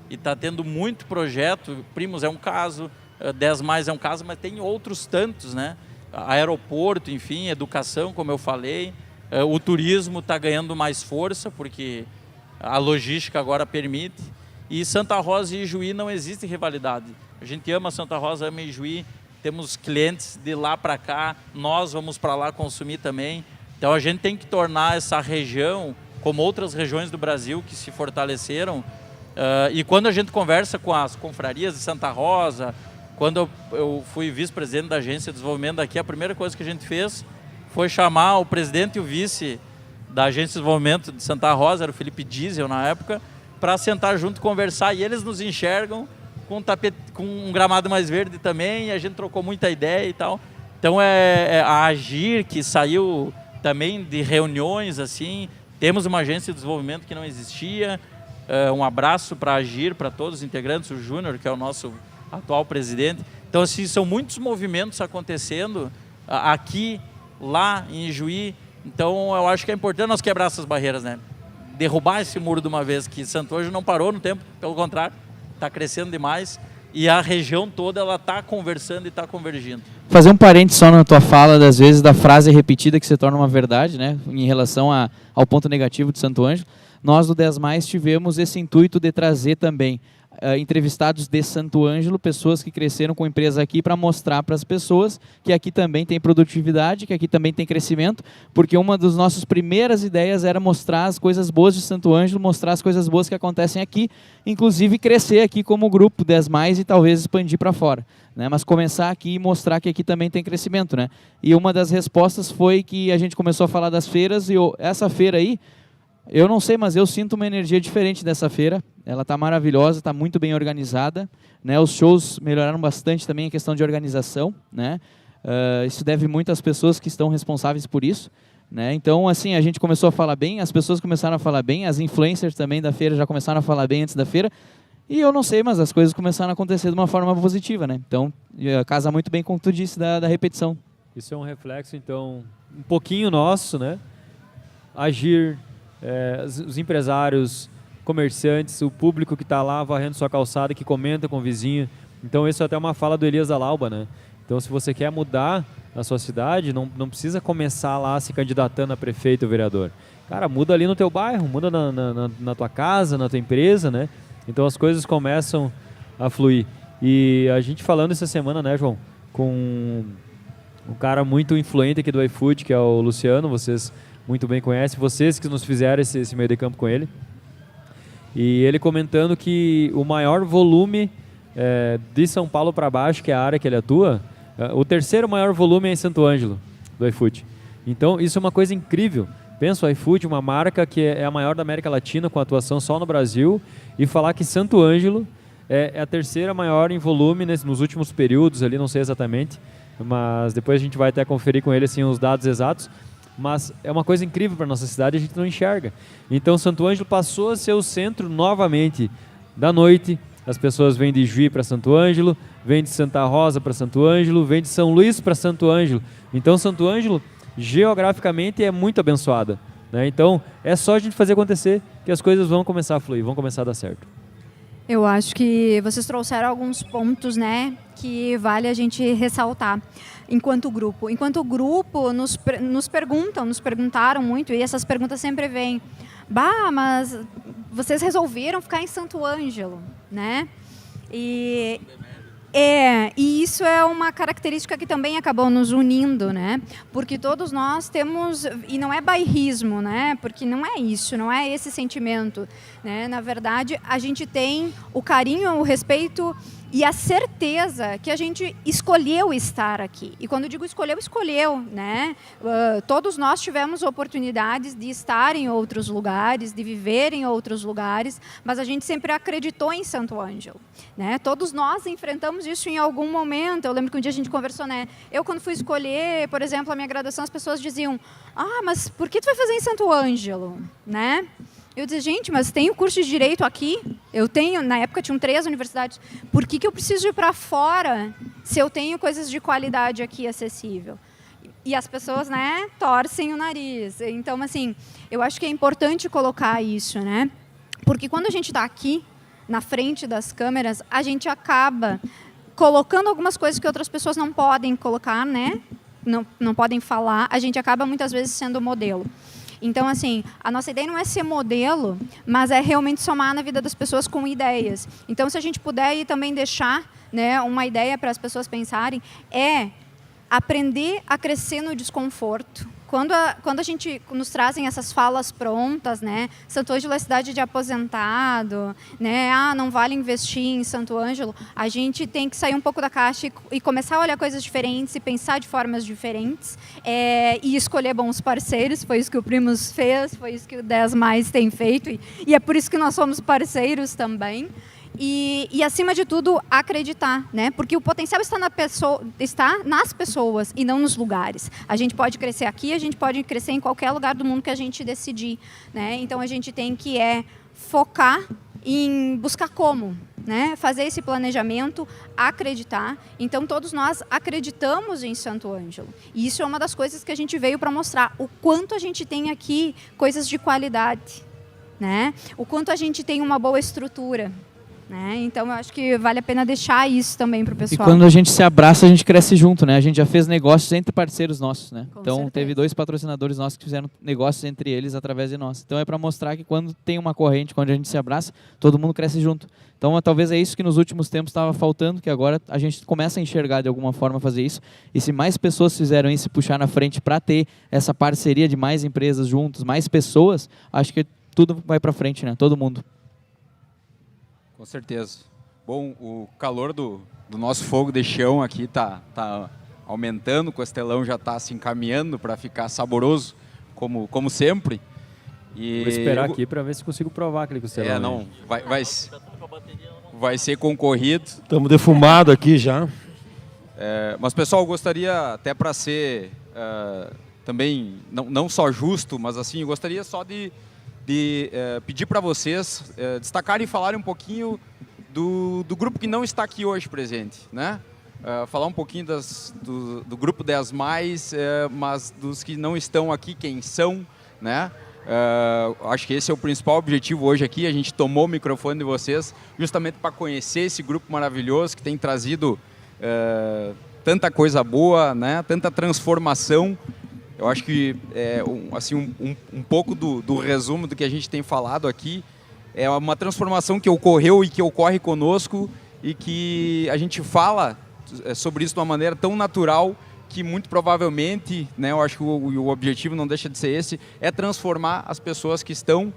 e está tendo muito projeto. Primos é um caso, 10+ é um caso, mas tem outros tantos, né? aeroporto, enfim, educação, como eu falei. O turismo está ganhando mais força, porque a logística agora permite. E Santa Rosa e Ijuí não existe rivalidade. A gente ama Santa Rosa, ama Ijuí, temos clientes de lá para cá, nós vamos para lá consumir também. Então a gente tem que tornar essa região, como outras regiões do Brasil que se fortaleceram. E quando a gente conversa com as confrarias de Santa Rosa, quando eu fui vice-presidente da Agência de Desenvolvimento daqui, a primeira coisa que a gente fez foi chamar o presidente e o vice da Agência de Desenvolvimento de Santa Rosa, era o Felipe Diesel na época, para sentar junto e conversar. E eles nos enxergam com um gramado mais verde também, e a gente trocou muita ideia e tal. Então a Agir, que saiu também de reuniões, assim, temos uma agência de desenvolvimento que não existia. Um abraço para a Agir, para todos os integrantes, o Júnior, que é o nosso atual presidente. Então, assim, são muitos movimentos acontecendo aqui, lá em Ijuí. Então, eu acho que é importante nós quebrar essas barreiras, né? Derrubar esse muro de uma vez, que Santo Ângelo não parou no tempo, pelo contrário, está crescendo demais. E a região toda, ela está conversando e está convergindo. Fazer um parênteses só na tua fala, das vezes, da frase repetida que se torna uma verdade, né? Em relação ao ponto negativo de Santo Ângelo. Nós, do 10 Mais, tivemos esse intuito de trazer também entrevistados de Santo Ângelo, pessoas que cresceram com empresa aqui, para mostrar para as pessoas que aqui também tem produtividade, que aqui também tem crescimento, porque uma das nossas primeiras ideias era mostrar as coisas boas de Santo Ângelo, mostrar as coisas boas que acontecem aqui, inclusive crescer aqui como grupo 10 Mais e talvez expandir para fora, né? Mas começar aqui e mostrar que aqui também tem crescimento, né? E uma das respostas foi que a gente começou a falar das feiras, e essa feira aí, eu não sei, mas eu sinto uma energia diferente dessa feira. Ela está maravilhosa, está muito bem organizada, né? Os shows melhoraram bastante também a questão de organização, né? Isso deve muito às pessoas que estão responsáveis por isso, né? Então, assim, a gente começou a falar bem, as pessoas começaram a falar bem, as influencers também da feira já começaram a falar bem antes da feira, e eu não sei, mas as coisas começaram a acontecer de uma forma positiva, né? Então, casa muito bem com o que tu disse da repetição. Isso é um reflexo, então, um pouquinho nosso, né? Agir, os empresários, comerciantes, o público que está lá varrendo sua calçada, que comenta com o vizinho. Então, isso é até uma fala do Elias Alauba, né? Então, se você quer mudar a sua cidade, não precisa começar lá se candidatando a prefeito ou vereador. Cara, muda ali no teu bairro, muda na tua casa, na tua empresa, né? Então, as coisas começam a fluir. E a gente falando essa semana, né, João, com um cara muito influente aqui do iFood, que é o Luciano, vocês muito bem conhecem, vocês que nos fizeram esse meio de campo com ele. E ele comentando que o maior volume de São Paulo para baixo, que é a área que ele atua, o terceiro maior volume é em Santo Ângelo, do iFood. Então, isso é uma coisa incrível. Pensa o iFood, uma marca que é a maior da América Latina, com atuação só no Brasil, e falar que Santo Ângelo é a terceira maior em volume nos últimos períodos, ali, não sei exatamente, mas depois a gente vai até conferir com ele assim, os dados exatos. Mas é uma coisa incrível para a nossa cidade e a gente não enxerga. Então, Santo Ângelo passou a ser o centro novamente da noite. As pessoas vêm de Ijuí para Santo Ângelo, vêm de Santa Rosa para Santo Ângelo, vêm de São Luís para Santo Ângelo. Então, Santo Ângelo, geograficamente, é muito abençoada, né? Então, é só a gente fazer acontecer que as coisas vão começar a fluir, vão começar a dar certo. Eu acho que vocês trouxeram alguns pontos, né, que vale a gente ressaltar enquanto grupo. Enquanto grupo, nos perguntaram muito, e essas perguntas sempre vêm. Mas vocês resolveram ficar em Santo Ângelo, né? E isso é uma característica que também acabou nos unindo, né? Porque todos nós temos, e não é bairrismo, né? Porque não é isso, não é esse sentimento, né? Na verdade, a gente tem o carinho, o respeito e a certeza que a gente escolheu estar aqui. E quando eu digo escolheu, né? Todos nós tivemos oportunidades de estar em outros lugares, de viver em outros lugares, mas a gente sempre acreditou em Santo Ângelo, né? Todos nós enfrentamos isso em algum momento. Eu lembro que um dia a gente conversou, né? Eu, quando fui escolher, por exemplo, a minha graduação, as pessoas diziam: mas por que tu vai fazer em Santo Ângelo, né? Eu disse: gente, mas tem o curso de Direito aqui, eu tenho, na época tinham 3 universidades, por que eu preciso ir para fora se eu tenho coisas de qualidade aqui acessível? E as pessoas, né, torcem o nariz. Então, assim, eu acho que é importante colocar isso, né? Porque quando a gente está aqui, na frente das câmeras, a gente acaba colocando algumas coisas que outras pessoas não podem colocar, né? não podem falar, a gente acaba muitas vezes sendo modelo. Então, assim, a nossa ideia não é ser modelo, mas é realmente somar na vida das pessoas com ideias. Então, se a gente puder aí também deixar, né, uma ideia para as pessoas pensarem, é aprender a crescer no desconforto. Quando a gente nos trazem essas falas prontas, né? Santo Ângelo é cidade de aposentado, né? Não vale investir em Santo Ângelo. A gente tem que sair um pouco da caixa e começar a olhar coisas diferentes e pensar de formas diferentes e escolher bons parceiros. Foi isso que o Primos fez, foi isso que o 10 Mais tem feito e é por isso que nós somos parceiros também. E acima de tudo, acreditar, né? Porque o potencial está nas pessoas e não nos lugares. A gente pode crescer aqui, a gente pode crescer em qualquer lugar do mundo que a gente decidir, né? Então, a gente tem que focar em buscar como, né? Fazer esse planejamento, acreditar. Então, todos nós acreditamos em Santo Ângelo. E isso é uma das coisas que a gente veio para mostrar. O quanto a gente tem aqui coisas de qualidade, né? O quanto a gente tem uma boa estrutura. Então, eu acho que vale a pena deixar isso também para o pessoal. E quando a gente se abraça, a gente cresce junto, né? A gente já fez negócios entre parceiros nossos, né? Com então, certeza. teve 2 patrocinadores nossos que fizeram negócios entre eles através de nós. Então, é para mostrar que quando tem uma corrente, quando a gente se abraça, todo mundo cresce junto. Então, talvez é isso que nos últimos tempos estava faltando, que agora a gente começa a enxergar de alguma forma fazer isso. E se mais pessoas fizeram isso e puxar na frente para ter essa parceria de mais empresas juntos, mais pessoas, acho que tudo vai para frente, né? Todo mundo. Com certeza. Bom, o calor do nosso fogo de chão aqui tá aumentando, o costelão já está se encaminhando para ficar saboroso, como sempre. E Vou esperar aqui para ver se consigo provar aquele costelão. não, vai ser concorrido. Estamos defumados aqui já. Mas, pessoal, eu gostaria até para ser também, não só justo, mas assim, eu gostaria só de pedir para vocês destacarem e falarem um pouquinho do grupo que não está aqui hoje presente, né? Falar um pouquinho do grupo 10 Mais, mas dos que não estão aqui, quem são, né? Acho que esse é o principal objetivo hoje aqui. A gente tomou o microfone de vocês justamente para conhecer esse grupo maravilhoso que tem trazido tanta coisa boa, né? Tanta transformação. Eu acho que um pouco do resumo do que a gente tem falado aqui é uma transformação que ocorreu e que ocorre conosco e que a gente fala sobre isso de uma maneira tão natural que muito provavelmente, né, eu acho que o objetivo não deixa de ser esse, é transformar as pessoas que estão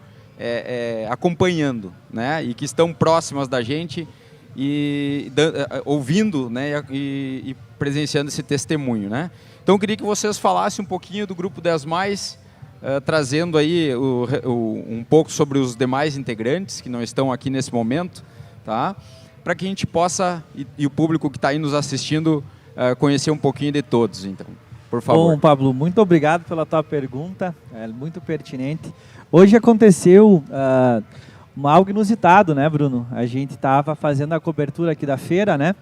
acompanhando, né, e que estão próximas da gente e ouvindo, né, e presenciando esse testemunho, né. Então eu queria que vocês falassem um pouquinho do Grupo 10 Mais, trazendo aí um pouco sobre os demais integrantes que não estão aqui nesse momento, tá? Para que a gente possa, e o público que está aí nos assistindo, conhecer um pouquinho de todos, então, por favor. Bom, Pablo, muito obrigado pela tua pergunta, é muito pertinente. Hoje aconteceu algo inusitado, né, Bruno? A gente estava fazendo a cobertura aqui da feira, né?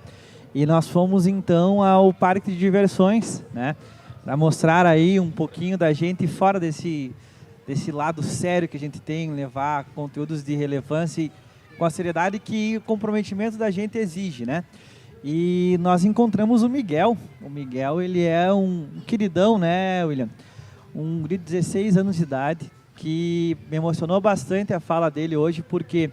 E nós fomos então ao parque de diversões, né? Para mostrar aí um pouquinho da gente fora desse lado sério que a gente tem, levar conteúdos de relevância e com a seriedade que o comprometimento da gente exige, né? E nós encontramos o Miguel. O Miguel, ele é um queridão, né, William? Um guri de 16 anos de idade, que me emocionou bastante a fala dele hoje, porque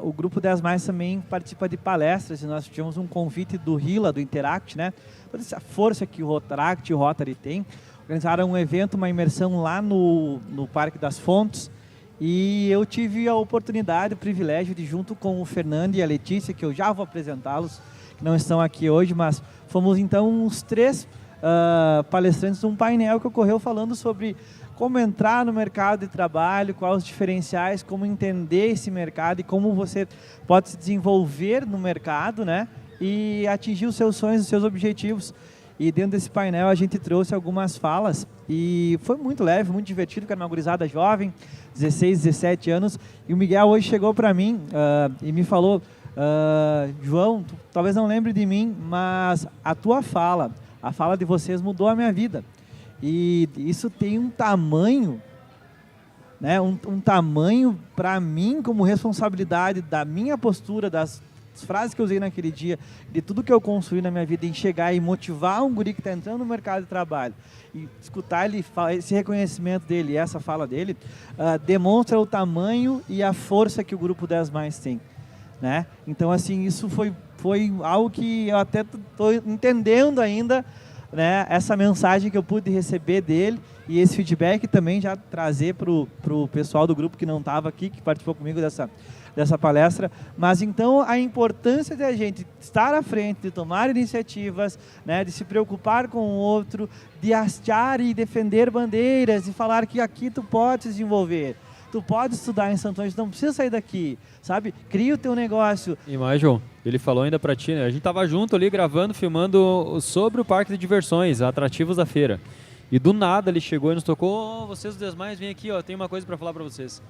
o Grupo 10 Mais também participa de palestras e nós tivemos um convite do RILA, do Interact, né? Toda essa força que o Rotaract e o Rotary tem. Organizaram um evento, uma imersão lá no Parque das Fontes e eu tive a oportunidade, o privilégio de, junto com o Fernando e a Letícia, que eu já vou apresentá-los, que não estão aqui hoje, mas fomos então uns 3 palestrantes num painel que ocorreu falando sobre como entrar no mercado de trabalho, quais os diferenciais, como entender esse mercado e como você pode se desenvolver no mercado, né? E atingir os seus sonhos, os seus objetivos. E dentro desse painel a gente trouxe algumas falas e foi muito leve, muito divertido, que era uma gurizada jovem, 16, 17 anos. E o Miguel hoje chegou para mim e me falou, João, tu talvez não lembre de mim, mas a tua fala, a fala de vocês mudou a minha vida. E isso tem um tamanho, né, um tamanho para mim como responsabilidade da minha postura, das frases que eu usei naquele dia, de tudo que eu construí na minha vida, em chegar e motivar um guri que está entrando no mercado de trabalho, e escutar ele falar, esse reconhecimento dele, essa fala dele, demonstra o tamanho e a força que o Grupo 10 Mais tem, né? Então, assim, isso foi algo que eu até estou entendendo ainda, né? Essa mensagem que eu pude receber dele e esse feedback também já trazer para o pessoal do grupo que não estava aqui, que participou comigo dessa palestra. Mas então a importância de a gente estar à frente, de tomar iniciativas, né, de se preocupar com o outro, de hastear e defender bandeiras e falar que aqui tu pode se desenvolver, tu pode estudar em Santo Ângelo, não precisa sair daqui, sabe? Cria o teu negócio. E mais, João, ele falou ainda pra ti, né? A gente tava junto ali gravando, filmando sobre o parque de diversões, atrativos da feira. E do nada ele chegou e nos tocou, vocês os 10 mais, vem aqui, ó, tem uma coisa pra falar pra vocês.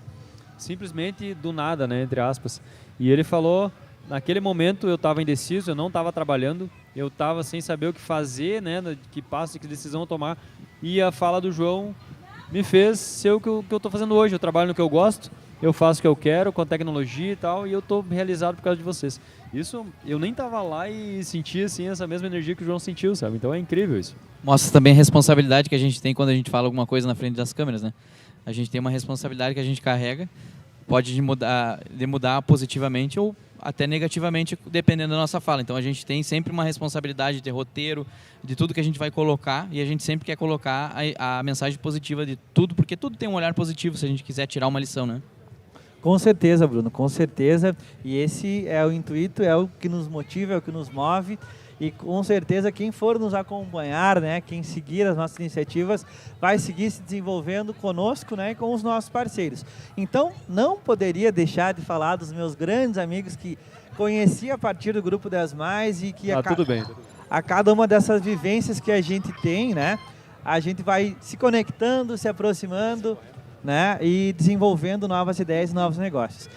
Simplesmente do nada, né, entre aspas. E ele falou, naquele momento eu estava indeciso, eu não estava trabalhando, eu estava sem saber o que fazer, né, que passo, que decisão tomar. E a fala do João me fez ser o que eu estou fazendo hoje. Eu trabalho no que eu gosto, eu faço o que eu quero, com tecnologia e tal, e eu estou realizado por causa de vocês. Isso, eu nem estava lá e senti assim, essa mesma energia que o João sentiu, sabe? Então é incrível isso. Mostra também a responsabilidade que a gente tem quando a gente fala alguma coisa na frente das câmeras, né? A gente tem uma responsabilidade que a gente carrega, pode mudar positivamente ou até negativamente, dependendo da nossa fala. Então a gente tem sempre uma responsabilidade de ter roteiro, de tudo que a gente vai colocar, e a gente sempre quer colocar a mensagem positiva de tudo, porque tudo tem um olhar positivo se a gente quiser tirar uma lição, né? Com certeza, Bruno, com certeza. E esse é o intuito, é o que nos motiva, é o que nos move. E com certeza quem for nos acompanhar, né, quem seguir as nossas iniciativas, vai seguir se desenvolvendo conosco, né, e com os nossos parceiros. Então, não poderia deixar de falar dos meus grandes amigos que conheci a partir do Grupo 10 Mais e que Tudo bem. a cada uma dessas vivências que a gente tem, né, a gente vai se conectando, se aproximando, né, e desenvolvendo novas ideias e novos negócios.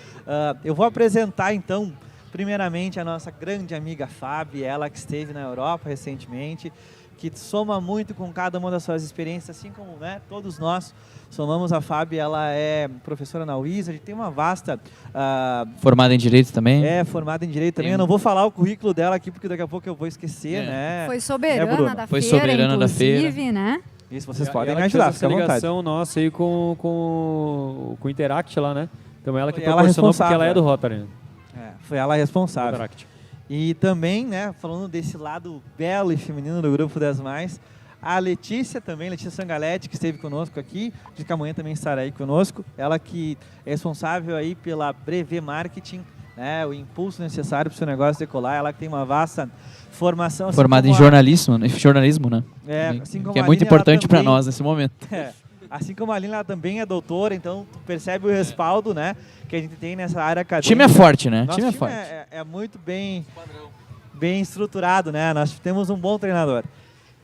Eu vou apresentar, então, primeiramente a nossa grande amiga Fábio, ela que esteve na Europa recentemente, que soma muito com cada uma das suas experiências, assim como, né, todos nós somamos. A Fábio, ela é professora na UIS, a gente tem uma vasta... Formada em Direito também? É, formada em Direito também. Eu não vou falar o currículo dela aqui, porque daqui a pouco eu vou esquecer, né? Foi soberana da Foi feira, soberana da feira. inclusive, né? Isso, vocês E podem ela me que fez ajudar, essa fica à vontade. ligação nossa aí com o Interact lá, né? Então ela que Foi ela proporcionou, porque responsável. ela é do Rotary. Né? Foi ela a responsável. Interact. E também, né, falando desse lado belo e feminino do Grupo 10 Mais, a Letícia também, Letícia Sangaletti, que esteve conosco aqui, de que amanhã também estará aí conosco. Ela que é responsável aí pela Brevet Marketing, né, o impulso necessário para o seu negócio decolar. Ela que tem uma vasta formação. Assim, formada em jornalismo, né? Assim como que é a muito Aline, ela importante para também- nós nesse momento. Assim como a Aline, ela também é doutora, então tu percebe o respaldo, né, que a gente tem nessa área O acadêmica. time é forte, né? O Nosso time é time forte. é muito bem estruturado, né? Nós temos um bom treinador.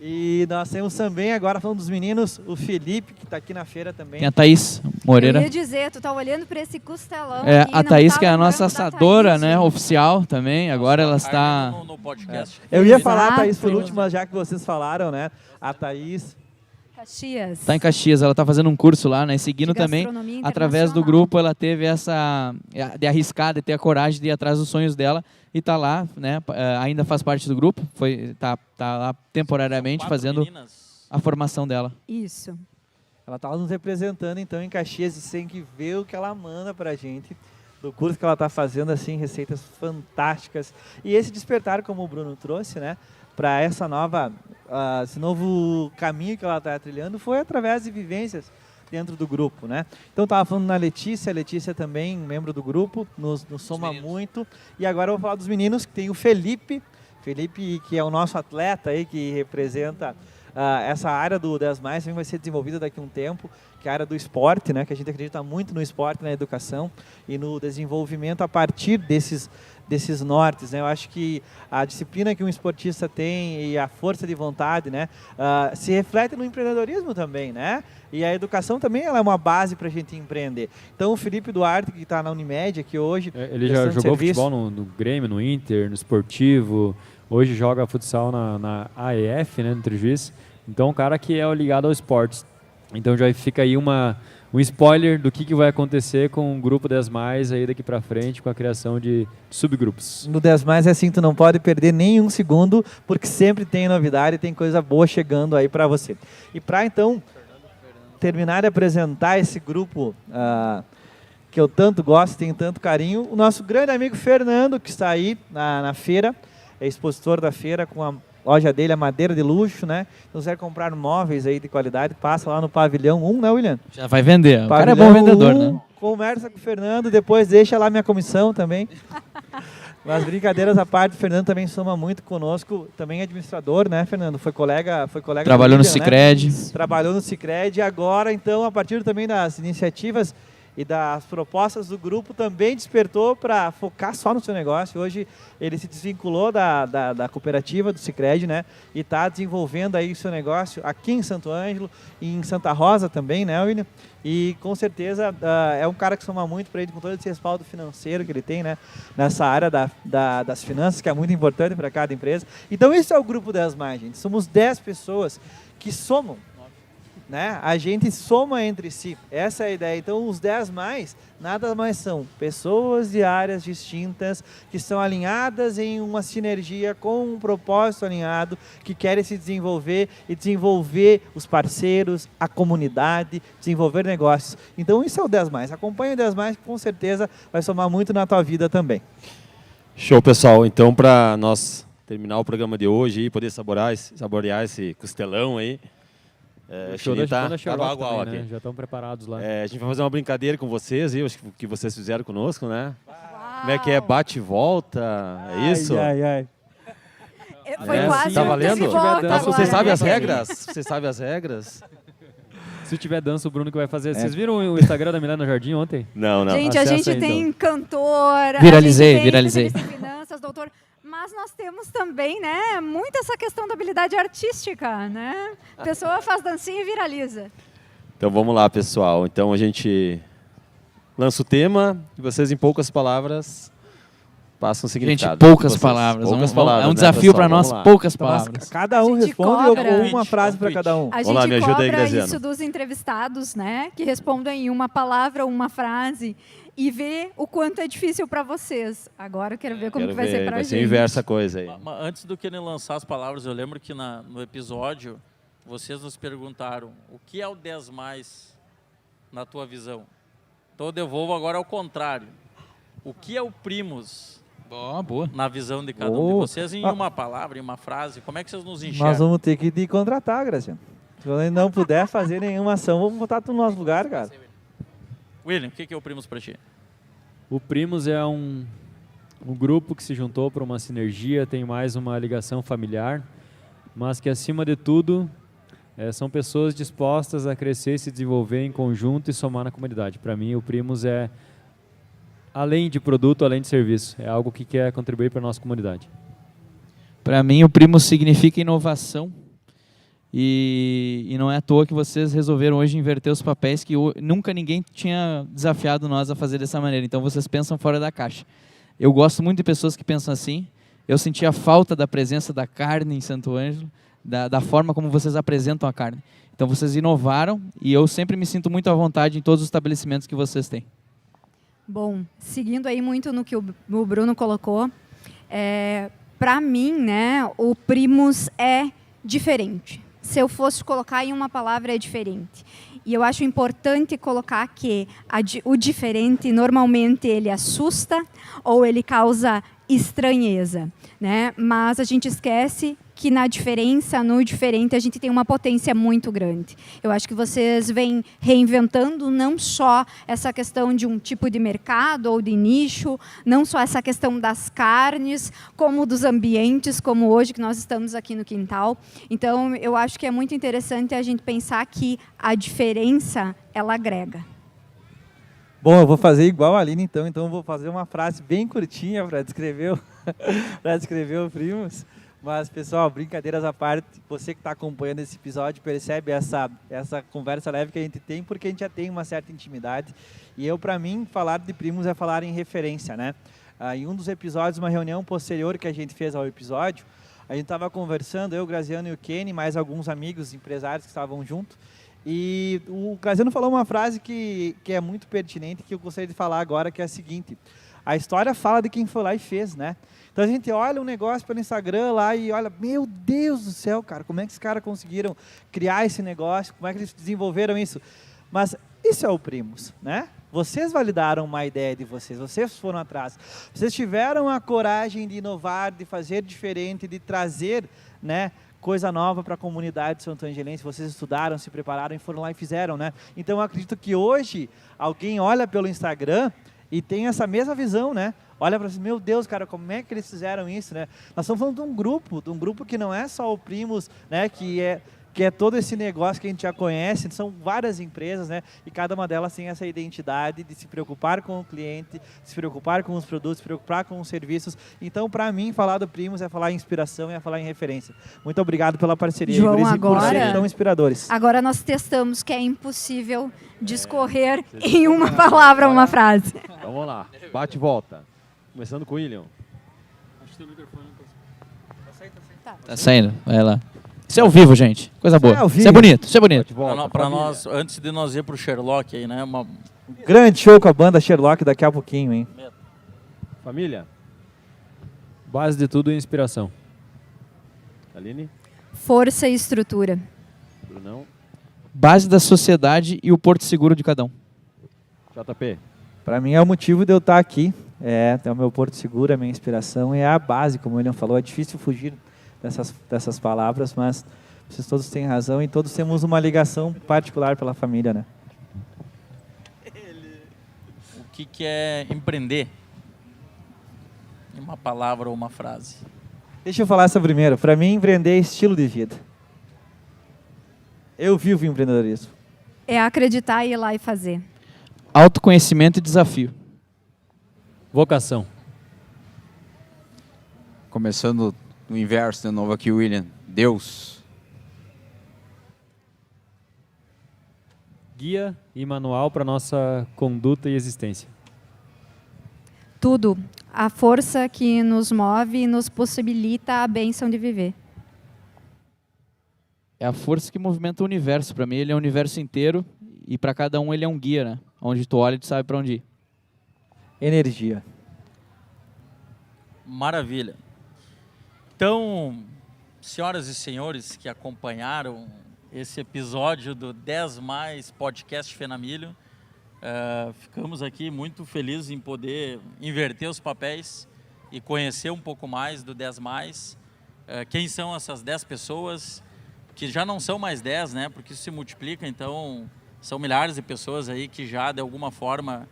E nós temos também, agora falando dos meninos, o Felipe, que está aqui na feira também. Tem a Thaís Eu Moreira. ia dizer, tu tá olhando para esse costelão É, aqui, a não Thaís, tá que é a lembrando nossa da assadora, Thaís, né? gente. Oficial também. Agora ela está... No podcast. Eu ia Exato. falar, Thaís, por último, mas já que vocês falaram, né? A Thaís. Caxias. Está em Caxias, ela está fazendo um curso lá, né? Seguindo De também, gastronomia através do internacional. grupo, ela teve essa de arriscar, de ter a coragem de ir atrás dos sonhos dela e tá lá, né? Ainda faz parte do grupo, tá lá temporariamente 4 fazendo meninas. a formação dela. Isso. Ela está nos representando, então, em Caxias, e você tem que ver o que ela manda pra gente, do curso que ela está fazendo, assim, receitas fantásticas. E esse despertar, como o Bruno trouxe, né, para esse novo caminho que ela está trilhando, foi através de vivências dentro do grupo, né? Então, estava falando na Letícia, a Letícia também, membro do grupo, nos soma muito. E agora eu vou falar dos meninos, que tem o Felipe, que é o nosso atleta aí, que representa essa área do 10 Mais, também vai ser desenvolvida daqui a um tempo, que é a área do esporte, né? Que a gente acredita muito no esporte, na educação e no desenvolvimento a partir desses nortes, né? Eu acho que a disciplina que um esportista tem e a força de vontade, né, se reflete no empreendedorismo também, né? E a educação também ela é uma base para a gente empreender. Então o Felipe Duarte, que está na Unimed aqui hoje, Ele já prestando jogou serviço. futebol no Grêmio, no Inter, no Esportivo. Hoje joga futsal na AEF, né, no Trijuiz. Então, um cara que é ligado ao esporte. Então já fica aí um spoiler do que vai acontecer com o grupo 10+, aí daqui para frente, com a criação de subgrupos. No 10+, é assim, tu não pode perder nenhum segundo, porque sempre tem novidade, tem coisa boa chegando aí para você. E para então terminar de apresentar esse grupo que eu tanto gosto, tenho tanto carinho, o nosso grande amigo Fernando, que está aí na feira, é expositor da feira com a loja dele, a Madeira de Luxo, né? Então, se quiser comprar móveis aí de qualidade, passa lá no Pavilhão 1, né, William? Já vai vender. O cara é Pavilhão bom vendedor, 1, né? Conversa com o Fernando, depois deixa lá minha comissão também. Mas brincadeiras à parte, o Fernando também soma muito conosco, também é administrador, né, Fernando? Foi colega Trabalhou do no William, Sicredi. né? Trabalhou no Sicredi e agora, então, a partir também das iniciativas e das propostas do grupo, também despertou para focar só no seu negócio. Hoje ele se desvinculou da cooperativa do Sicredi, né? E está desenvolvendo aí o seu negócio aqui em Santo Ângelo e em Santa Rosa também, né, William? E com certeza é um cara que soma muito para ele, com todo esse respaldo financeiro que ele tem, né? Nessa área das finanças, que é muito importante para cada empresa. Então esse é o grupo 10+, gente. Somos 10 pessoas que somam, né? A gente soma entre si, essa é a ideia. Então os 10+, nada mais são pessoas de áreas distintas que estão alinhadas em uma sinergia com um propósito alinhado, que querem se desenvolver e desenvolver os parceiros, a comunidade, desenvolver negócios. Então isso é o 10+, acompanha o 10+, que com certeza vai somar muito na tua vida também. Show, pessoal. Então, para nós terminar o programa de hoje e poder saborear esse costelão aí, Show da tá Xarope água também, aqui. né? Já estão preparados lá. A gente vai fazer uma brincadeira com vocês, acho que vocês fizeram conosco, né? Como é que é? Bate e volta, é isso? Ai. Foi quase Tá um valendo? bate-volta Tá, agora, Vocês sabem né, as Kenny? regras? Vocês sabem as regras? Se tiver dança, o Bruno que vai fazer. Vocês viram o Instagram da Milena Jardim ontem? Não. Gente, a Acessa gente aí, tem cantor, Viralizei. a gente tem especialista em finanças, doutor, mas nós temos também, né, muito essa questão da habilidade artística, né? A pessoa faz dancinha e viraliza. Então vamos lá, pessoal. Então a gente lança o tema e vocês, em poucas palavras, passam o Gente, significado. poucas Vocês. palavras. Poucas É palavras, um né, desafio pessoal? para nós, Vamos lá. poucas Então, mas palavras. cada um A gente responde cobra. ou uma frase para cada um. A Vamos gente lá, me ajuda aí, cobra Graziano. isso dos entrevistados, né, que respondem em uma palavra ou uma frase e vê o quanto é difícil para vocês. Agora eu quero ver como que vai ser para a Vai gente. ser inversa a coisa aí. Mas antes do que ele lançar as palavras, eu lembro que no episódio vocês nos perguntaram o que é o 10+ na tua visão. Então eu devolvo agora ao contrário. O que é o Primus Boa. na visão de cada um de vocês em uma palavra, em uma frase? Como é que vocês nos enxergam? Nós vamos ter que te contratar, Graciano. Se você não puder fazer nenhuma ação, vamos botar tu no nosso lugar, cara. William, o que é o Primus para ti? O Primus é um grupo que se juntou para uma sinergia, tem mais uma ligação familiar, mas que, acima de tudo, são pessoas dispostas a crescer, se desenvolver em conjunto e somar na comunidade. Para mim, o Primus é, além de produto, além de serviço, é algo que quer contribuir para a nossa comunidade. Para mim, o Primus significa inovação. E não é à toa que vocês resolveram hoje inverter os papéis, que nunca ninguém tinha desafiado nós a fazer dessa maneira. Então vocês pensam fora da caixa. Eu gosto muito de pessoas que pensam assim. Eu senti a falta da presença da carne em Santo Ângelo, da forma como vocês apresentam a carne. Então vocês inovaram e eu sempre me sinto muito à vontade em todos os estabelecimentos que vocês têm. Bom, seguindo aí muito no que o Bruno colocou, para mim, né, o Primus é diferente. Se eu fosse colocar em uma palavra, é diferente. E eu acho importante colocar que o diferente, normalmente, ele assusta ou ele causa estranheza, né? Mas a gente esquece que na diferença, no diferente, a gente tem uma potência muito grande. Eu acho que vocês vêm reinventando não só essa questão de um tipo de mercado ou de nicho, não só essa questão das carnes, como dos ambientes, como hoje que nós estamos aqui no quintal. Então, eu acho que é muito interessante a gente pensar que a diferença, ela agrega. Bom, eu vou fazer igual a Aline, então eu vou fazer uma frase bem curtinha para descrever o Primus. Mas, pessoal, brincadeiras à parte, você que está acompanhando esse episódio percebe essa conversa leve que a gente tem, porque a gente já tem uma certa intimidade. E para mim, falar de Primus é falar em referência, né? Em um dos episódios, uma reunião posterior que a gente fez ao episódio, a gente estava conversando, eu, Graziano e o Kenny, mais alguns amigos empresários que estavam junto, E o Graziano falou uma frase que é muito pertinente, que eu gostaria de falar agora, que é a seguinte: a história fala de quem foi lá e fez, né? Então a gente olha um negócio pelo Instagram lá e olha, meu Deus do céu, cara, como é que esses caras conseguiram criar esse negócio, como é que eles desenvolveram isso? Mas isso é o Primus, né? Vocês validaram uma ideia de vocês, vocês foram atrás, vocês tiveram a coragem de inovar, de fazer diferente, de trazer, né, coisa nova para a comunidade santo-angelense. Vocês estudaram, se prepararam e foram lá e fizeram, né? Então eu acredito que hoje alguém olha pelo Instagram e tem essa mesma visão, né? Olha para assim, meu Deus, cara, como é que eles fizeram isso, né? Nós estamos falando de um grupo que não é só o Primus, né? Que é todo esse negócio que a gente já conhece, são várias empresas, né? E cada uma delas tem essa identidade de se preocupar com o cliente, se preocupar com os produtos, se preocupar com os serviços. Então, para mim, falar do Primus é falar em inspiração e é falar em referência. Muito obrigado pela parceria, João, Igor, e por agora- serem tão inspiradores. Agora nós testamos que é impossível discorrer em uma palavra, uma frase. Então vamos lá, bate e volta. Começando com o William. Tá saindo, vai lá. Isso é ao vivo, gente. Coisa boa. É ao vivo. Isso é bonito, isso é bonito. Bate e volta. Para família. nós, antes de nós ir pro Sherlock aí, né? Grande show com a banda Sherlock daqui a pouquinho, hein? Família. Base de tudo é inspiração. Aline. Força e estrutura. Brunão. Base da sociedade e o porto seguro de cada um. JP. Para mim é o motivo de eu estar aqui. É o meu porto seguro, a minha inspiração, é a base, como o William falou. É difícil fugir dessas palavras, mas vocês todos têm razão e todos temos uma ligação particular pela família, né? O que é empreender? Em uma palavra ou uma frase. Deixa eu falar essa primeiro. Para mim, empreender é estilo de vida. Eu vivo empreendedorismo. É acreditar e ir lá e fazer. Autoconhecimento e desafio. Vocação. Começando no inverso de novo aqui, William. Deus. Guia e manual para nossa conduta e existência. Tudo. A força que nos move e nos possibilita a bênção de viver. É a força que movimenta o universo. Para mim, ele é o universo inteiro e para cada um ele é um guia, né? Onde tu olha, tu sabe para onde ir. Energia. Maravilha. Então, senhoras e senhores que acompanharam esse episódio do 10 Mais Podcast Fenamilho, ficamos aqui muito felizes em poder inverter os papéis e conhecer um pouco mais do 10 Mais. Quem são essas 10 pessoas, que já não são mais 10, né? Porque isso se multiplica, então são milhares de pessoas aí que já de alguma forma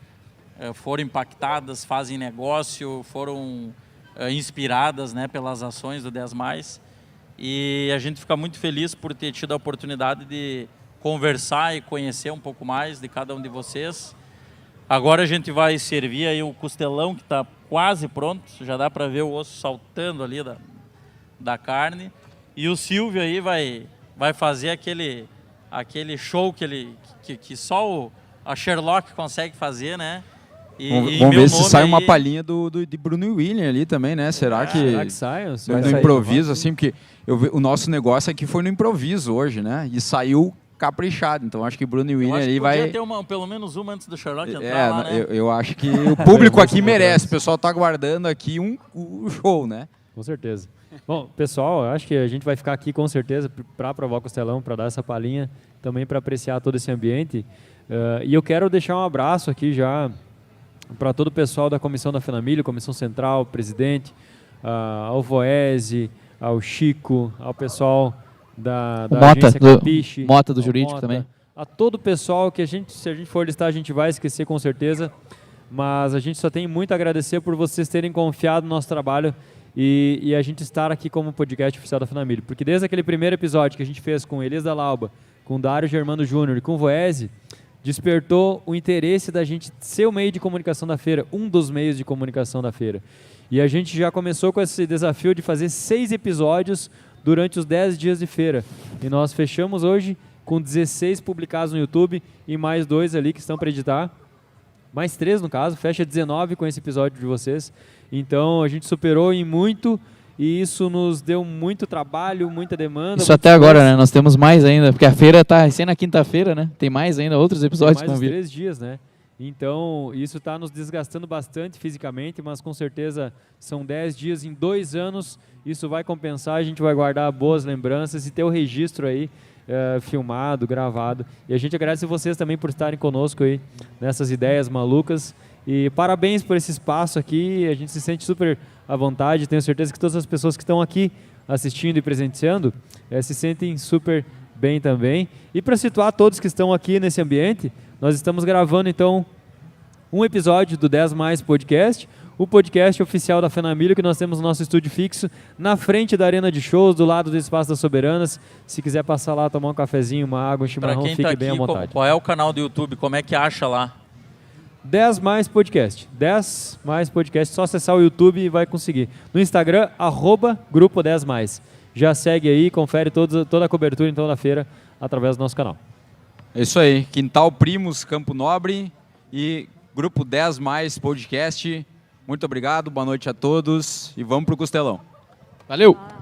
foram impactadas, fazem negócio, foram inspiradas, né, pelas ações do 10 Mais. E a gente fica muito feliz por ter tido a oportunidade de conversar e conhecer um pouco mais de cada um de vocês. Agora a gente vai servir aí o costelão que está quase pronto, já dá para ver o osso saltando ali da carne. E o Silvio aí vai fazer aquele show que só a Sherlock consegue fazer, né? Vamos ver se sai uma aí- palhinha de Bruno e William ali também, né? Será que Será que sai? no Vai sair. improviso, assim? Porque o nosso negócio aqui foi no improviso hoje, né? E saiu caprichado. Então acho que Bruno e Eu William acho que ali podia vai... ter pelo menos uma antes do Sherlock entrar lá, né? eu acho que o público aqui merece. O pessoal tá aguardando aqui o show, né? Com certeza. Bom, pessoal, eu acho que a gente vai ficar aqui com certeza para provar o costelão, para dar essa palhinha, também para apreciar todo esse ambiente. E eu quero deixar um abraço aqui já para todo o pessoal da Comissão da Fenamilho, Comissão Central, presidente, ao Voese, ao Chico, ao pessoal da Mota, agência do Capiche, Mota do ao Jurídico Mota, também. a todo o pessoal que se a gente for listar, a gente vai esquecer com certeza, mas a gente só tem muito a agradecer por vocês terem confiado no nosso trabalho e a gente estar aqui como podcast oficial da Fenamilho, porque desde aquele primeiro episódio que a gente fez com Elias da Lauba, com Dário Germano Júnior e com o Voese, despertou o interesse da gente ser o meio de comunicação da feira, um dos meios de comunicação da feira. E a gente já começou com esse desafio de fazer 6 episódios durante os 10 dias de feira. E nós fechamos hoje com 16 publicados no YouTube e mais 2 ali que estão para editar. Mais 3 no caso, fecha 19 com esse episódio de vocês. Então a gente superou em muito e isso nos deu muito trabalho, muita demanda. Isso até agora, né? Nós temos mais ainda, porque a feira está recém na quinta-feira, né? Tem mais ainda, outros episódios mais que vão uns vir. 3 dias, né? Então, isso está nos desgastando bastante fisicamente, mas com certeza são 10 dias em 2 anos. Isso vai compensar, a gente vai guardar boas lembranças e ter o registro aí filmado, gravado. E a gente agradece vocês também por estarem conosco aí nessas ideias malucas. E parabéns por esse espaço aqui, a gente se sente super à vontade. Tenho certeza que todas as pessoas que estão aqui assistindo e presenciando se sentem super bem também. E para situar todos que estão aqui nesse ambiente, nós estamos gravando então um episódio do 10 Mais Podcast, o podcast oficial da Fenamilho, que nós temos no nosso estúdio fixo, na frente da Arena de Shows, do lado do Espaço das Soberanas. Se quiser passar lá, tomar um cafezinho, uma água, um chimarrão, fique tá bem à aqui, vontade. qual é o canal do YouTube? Como é que acha lá? 10 Mais Podcast. 10 Mais Podcast. Só acessar o YouTube e vai conseguir. No Instagram, @grupo 10 Mais. Já segue aí, confere toda a cobertura então da feira através do nosso canal. É isso aí. Quintal Primos, Campo Nobre e Grupo 10 Mais Podcast. Muito obrigado, boa noite a todos e vamos pro Costelão. Valeu!